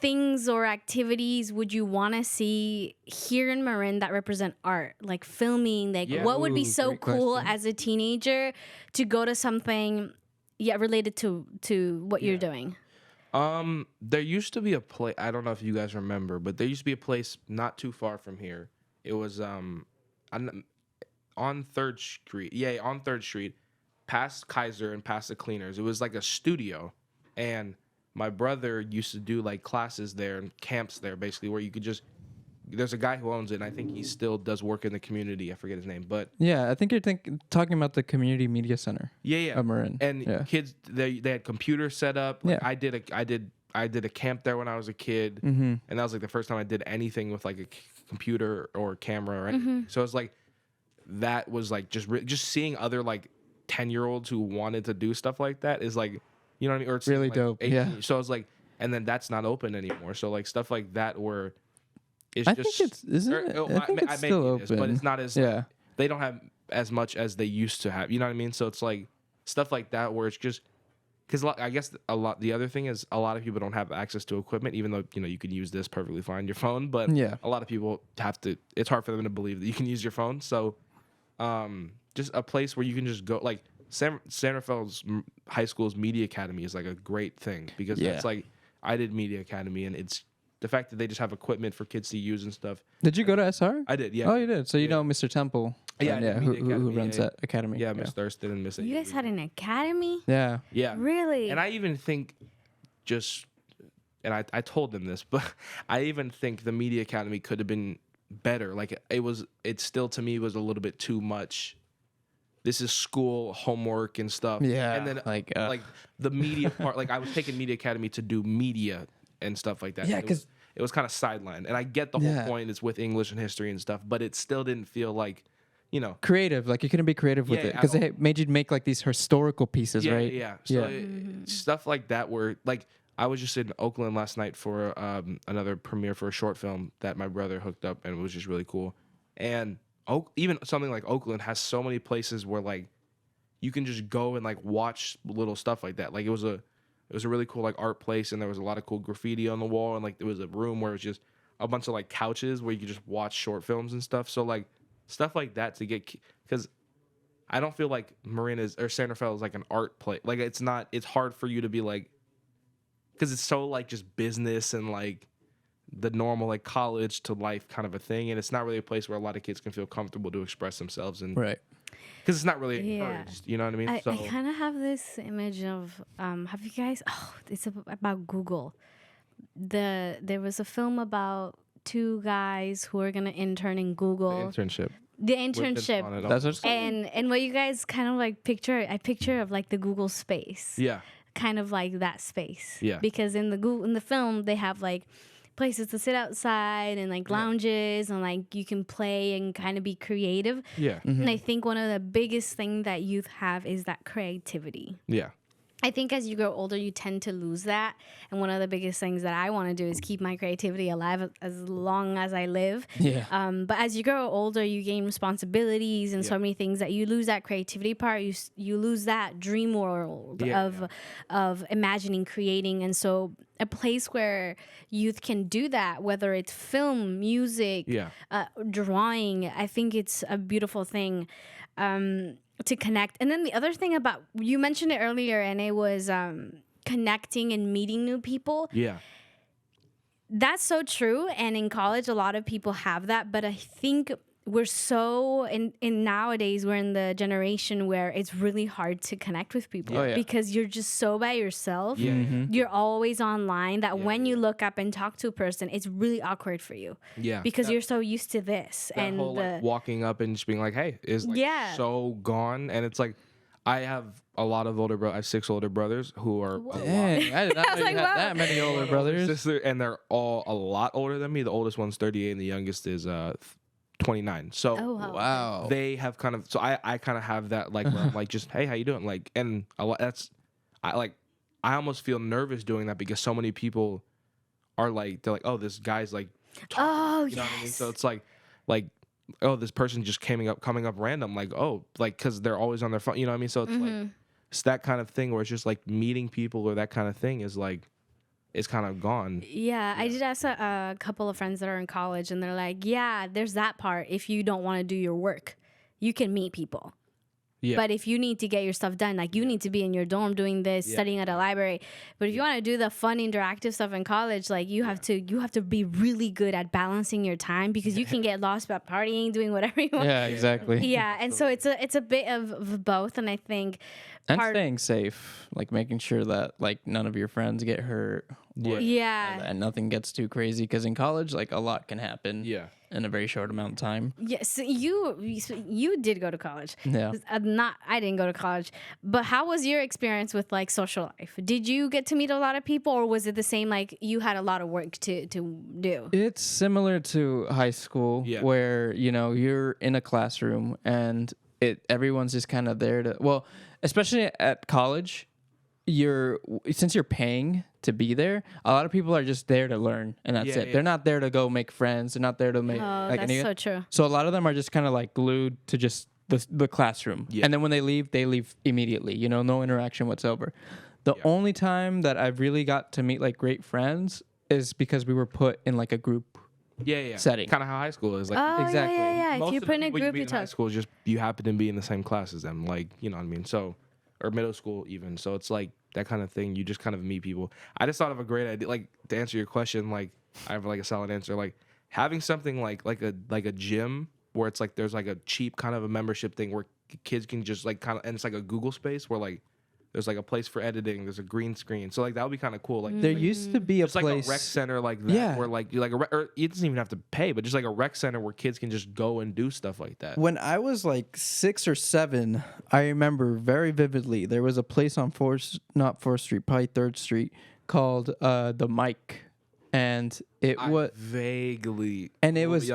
things or activities would you want to see here in Marin that represent art, like filming? Like, what would be so cool as a teenager to go to something, related to what you're doing? There used to be a place. I don't know if you guys remember, but there used to be a place not too far from here. It was on 3rd Street. Yeah, on 3rd Street, past Kaiser and past the Cleaners. It was like a studio, and my brother used to do like classes there and camps there, basically, where you could just. There's a guy who owns it, and I think he still does work in the community. I forget his name, but yeah, I think you're talking about the community media center. Of Marin. And kids, they had computers set up. Like I did a camp there when I was a kid, and that was like the first time I did anything with like a computer or camera or anything. So it's like that was like just seeing other like 10-year-olds who wanted to do stuff like that is like, you know what I mean? Or it's really like dope. 18. Yeah. So it's like, and then that's not open anymore. So like stuff like that where it's I just. think it's isn't it? I think it's still open, but it's not as yeah. They don't have as much as they used to have. You know what I mean? So it's like stuff like that where it's just because I guess the other thing is a lot of people don't have access to equipment, even though you could use this perfectly fine, your phone. But yeah. a lot of people have to. It's hard for them to believe that you can use your phone. So just a place where you can just go like. San Rafael's high school's media academy is like a great thing because it's like I did media academy and it's the fact that they just have equipment for kids to use and stuff. Did you go to SR? I did, yeah. Oh, you did. So you know Mr. Temple, who runs that academy? Yeah, Miss Thurston and Miss. You guys had an academy? Yeah, yeah, really. And I even think I told them this, but I even think the media academy could have been better. Like it still to me was a little bit too much. This is school homework and stuff. Yeah. And then like the media part, like I was taking Media Academy to do media and stuff like that. Yeah, because it was kind of sidelined. And I get the whole point is with English and history and stuff, but it still didn't feel like, creative. Like you couldn't be creative with it because they made you make like these historical pieces, right? Yeah. So stuff like that where like I was just in Oakland last night for another premiere for a short film that my brother hooked up and it was just really cool. And even something like Oakland has so many places where like you can just go and like watch little stuff like that. Like it was a really cool like art place and there was a lot of cool graffiti on the wall and like there was a room where it was just a bunch of like couches where you could just watch short films and stuff. So like stuff like that to get because I don't feel like Marin or San Rafael is like an art place. Like it's hard for you to be like because it's so like just business and like the normal like college to life kind of a thing, and it's not really a place where a lot of kids can feel comfortable to express themselves and right because it's not really encouraged, you know what I mean? I kind of have this image of have you guys it's about Google. There was a film about two guys who are gonna intern in Google. The internship. That's what and what you guys kind of like picture of like the Google space. Yeah. Kind of like that space. Yeah. Because in the film they have like places to sit outside and like lounges and like you can play and kind of be creative. Yeah. Mm-hmm. And I think one of the biggest things that youth have is that creativity. Yeah. I think as you grow older, you tend to lose that. And one of the biggest things that I want to do is keep my creativity alive as long as I live. Yeah. But as you grow older, you gain responsibilities and so many things that you lose that creativity part. You lose that dream world of imagining, creating. And so a place where youth can do that, whether it's film, music, drawing, I think it's a beautiful thing. To connect. And then the other thing about, you mentioned it earlier, and it was connecting and meeting new people. Yeah. That's so true. And in college, a lot of people have that. But I think we're so, in nowadays, we're in the generation where it's really hard to connect with people because you're just so by yourself. Yeah. Mm-hmm. You're always online that when you look up and talk to a person, it's really awkward for you. Yeah. Because you're so used to this. That and whole, like, walking up and just being like, hey, is like so gone. And it's like, I have a lot of older brothers. I have 6 older brothers who are Dang, I did not know you had that many older brothers. And they're all a lot older than me. The oldest one's 38 and the youngest is 29. So wow. They have kind of, so I kind of have that like where I'm like just, hey, how you doing? Like, and a lot, I almost feel nervous doing that because so many people are like, they're like, oh, this guy's like talking, you know what I mean? So it's like oh, this person just coming up random, like, oh, like, because they're always on their phone, you know what I mean? So it's like, it's that kind of thing where it's just like meeting people or that kind of thing is like, it's kind of gone. Yeah, I did ask a couple of friends that are in college, and they're like, yeah, there's that part. If you don't want to do your work, you can meet people. Yeah. But if you need to get your stuff done, like you need to be in your dorm doing this, studying at a library. But if you want to do the fun, interactive stuff in college, like you have to be really good at balancing your time because you can get lost about partying, doing whatever you want. Yeah, exactly. Yeah, and so it's a bit of both, and I think and staying safe, like making sure that like none of your friends get hurt. And nothing gets too crazy because in college, like a lot can happen. Yeah. In a very short amount of time. Yes, so you did go to college. Yeah. I didn't go to college. But how was your experience with like social life? Did you get to meet a lot of people, or was it the same? Like you had a lot of work to do. It's similar to high school, where you're in a classroom and everyone's just kind of there to, well, especially at college, since you're paying to be there, a lot of people are just there to learn, and that's it. They're not there to go make friends. They're not there to make. That's so true. So a lot of them are just kind of like glued to just the classroom, and then when they leave immediately. You know, no interaction whatsoever. The only time that I've really got to meet like great friends is because we were put in like a group. Setting. Kind of how high school is. Like, exactly. Yeah. Most If you of put in the a people group, meet you in high talk. school is just you happen to be in the same class as them. Like, you know what I mean? So, or middle school even. So it's like that kind of thing. You just kind of meet people. I just thought of a great idea. Like, to answer your question, like I have like a solid answer. Like having something like a gym where it's like there's like a cheap kind of a membership thing where kids can just like kind of, and it's like a Google space where like there's like a place for editing. There's a green screen. So like that would be kind of cool. Like there used to be a place, like a rec center like that, where like you like or you doesn't even have to pay, but just like a rec center where kids can just go and do stuff like that. When I was like 6 or 7, I remember very vividly there was a place on not 4th Street, probably 3rd Street, called the Mic, and it was vaguely, and it was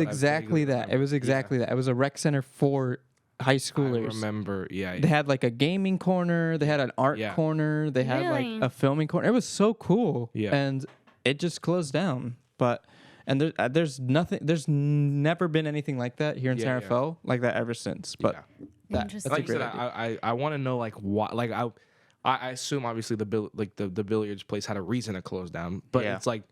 exactly that. It was exactly that. It was a rec center for high schoolers. I remember, They had like a gaming corner, they had an art corner, they had like a filming corner. It was so cool. And it just closed down. There's never been anything like that here in San Rafael, like that ever since. But that's like a great idea. I want to know like why. Like I assume obviously the billiards place had a reason to close down, but it's like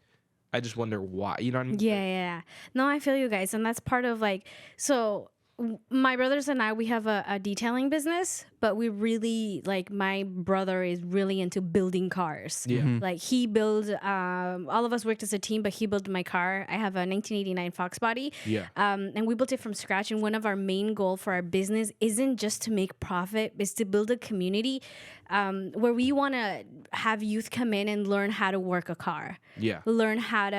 I just wonder why. You know what I mean? Yeah. No, I feel you guys, and that's part of like so. My brothers and I, we have a detailing business, but we really, like, my brother is really into building cars. Like, he builds, all of us worked as a team, but he built my car. I have a 1989 Fox body. And we built it from scratch. And one of our main goal for our business isn't just to make profit, it's to build a community where we want to have youth come in and learn how to work a car. Learn how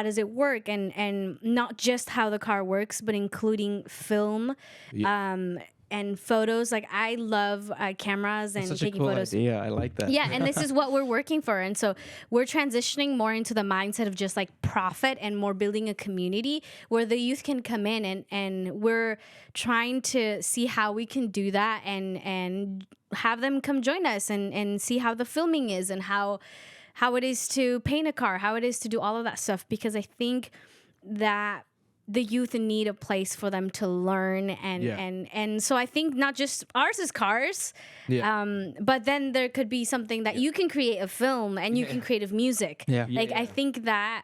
does it work, and not just how the car works, but including film and photos. Like, I love cameras and taking photos. Yeah, I like that. Yeah, and this is what we're working for. And so we're transitioning more into the mindset of just like profit and more building a community where the youth can come in, and we're trying to see how we can do that and have them come join us and see how the filming is and how it is to paint a car, how it is to do all of that stuff, because I think that the youth need a place for them to learn and so I think not just ours is cars, but then there could be something that you can create a film and you can create music. I think that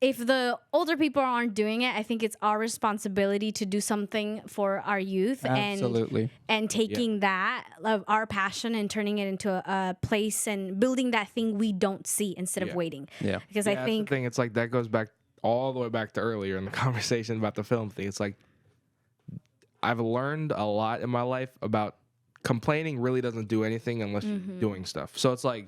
if the older people aren't doing it, I think it's our responsibility to do something for our youth. Absolutely. And taking that of our passion and turning it into a place and building that thing we don't see instead of waiting. Because I think that's the thing. It's like that goes back all the way back to earlier in the conversation about the film thing. It's like I've learned a lot in my life about complaining really doesn't do anything unless you're doing stuff. So it's like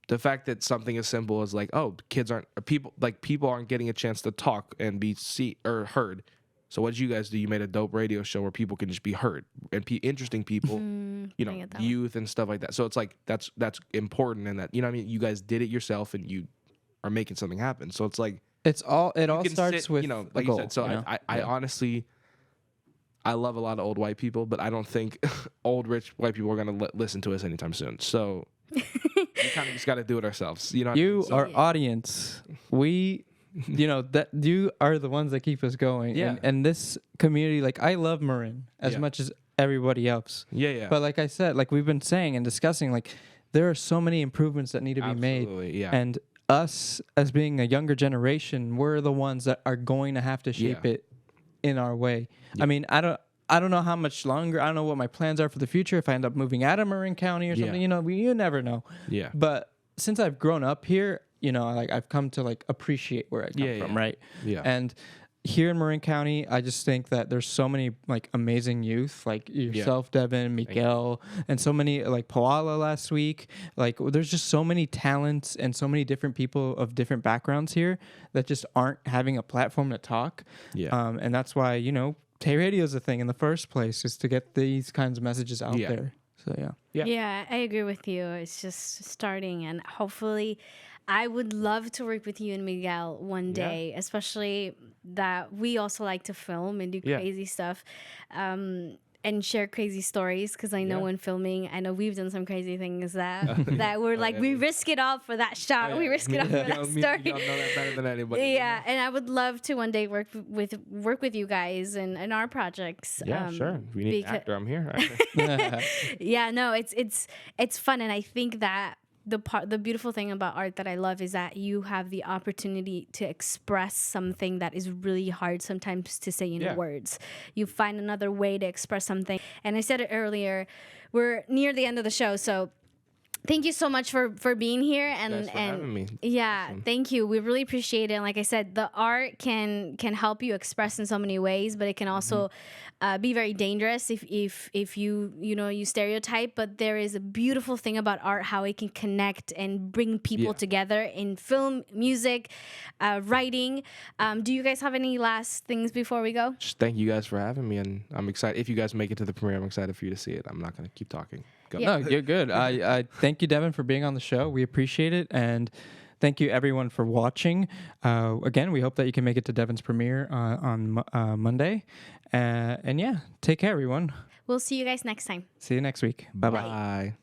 the fact that something as simple as like, oh, people aren't getting a chance to talk and be heard. So what did you guys do? You made a dope radio show where people can just be heard and interesting people, youth and stuff like that. So it's like that's important, and that, you know what I mean, you guys did it yourself and you are making something happen. So it's like it all starts with, like you said. So I honestly, I love a lot of old white people, but I don't think old rich white people are gonna listen to us anytime soon. So we kind of just got to do it ourselves. You know, our audience, we, that you are the ones that keep us going. And this community, like, I love Marin as much as everybody else. But like I said, like we've been saying and discussing, like there are so many improvements that need to be made. And us, as being a younger generation, we're the ones that are going to have to shape it in our way. I mean, I don't know how much longer. I don't know what my plans are for the future. If I end up moving out of Marin County or something, you never know. But since I've grown up here, like I've come to like appreciate where I come from, right? And here in Marin County, I just think that there's so many like amazing youth, like yourself, Devin, Miguel, and so many, like Paola last week. Like there's just so many talents and so many different people of different backgrounds here that just aren't having a platform to talk. And that's why, Tay Radio is a thing in the first place, is to get these kinds of messages out there. So Yeah, I agree with you. It's just starting, and hopefully I would love to work with you and Miguel one day, especially that we also like to film and do crazy stuff. And share crazy stories, because I know when filming, I know we've done some crazy things that we're like, we risk it all for that shot. We risk it all for that story. Y'all know that better than anybody. Yeah, and I would love to one day work with you guys in our projects. Yeah, sure. If we need an actor, I'm here. Yeah, no, it's fun, and I think that the beautiful thing about art that I love is that you have the opportunity to express something that is really hard sometimes to say in words. You find another way to express something. And I said it earlier, we're near the end of the show, so thank you so much for being here, and having me. Yeah, awesome. Thank you. We really appreciate it. And like I said, the art can help you express in so many ways, but it can also be very dangerous if you stereotype. But there is a beautiful thing about art, how it can connect and bring people together in film, music, writing. Do you guys have any last things before we go? Just thank you guys for having me, and I'm excited. If you guys make it to the premiere, I'm excited for you to see it. I'm not going to keep talking. No, you're good. I thank you, Devin, for being on the show. We appreciate it, and thank you everyone for watching. Again, we hope that you can make it to Devin's premiere on Monday. And take care, everyone. We'll see you guys next time. See you next week. Bye-bye. Bye.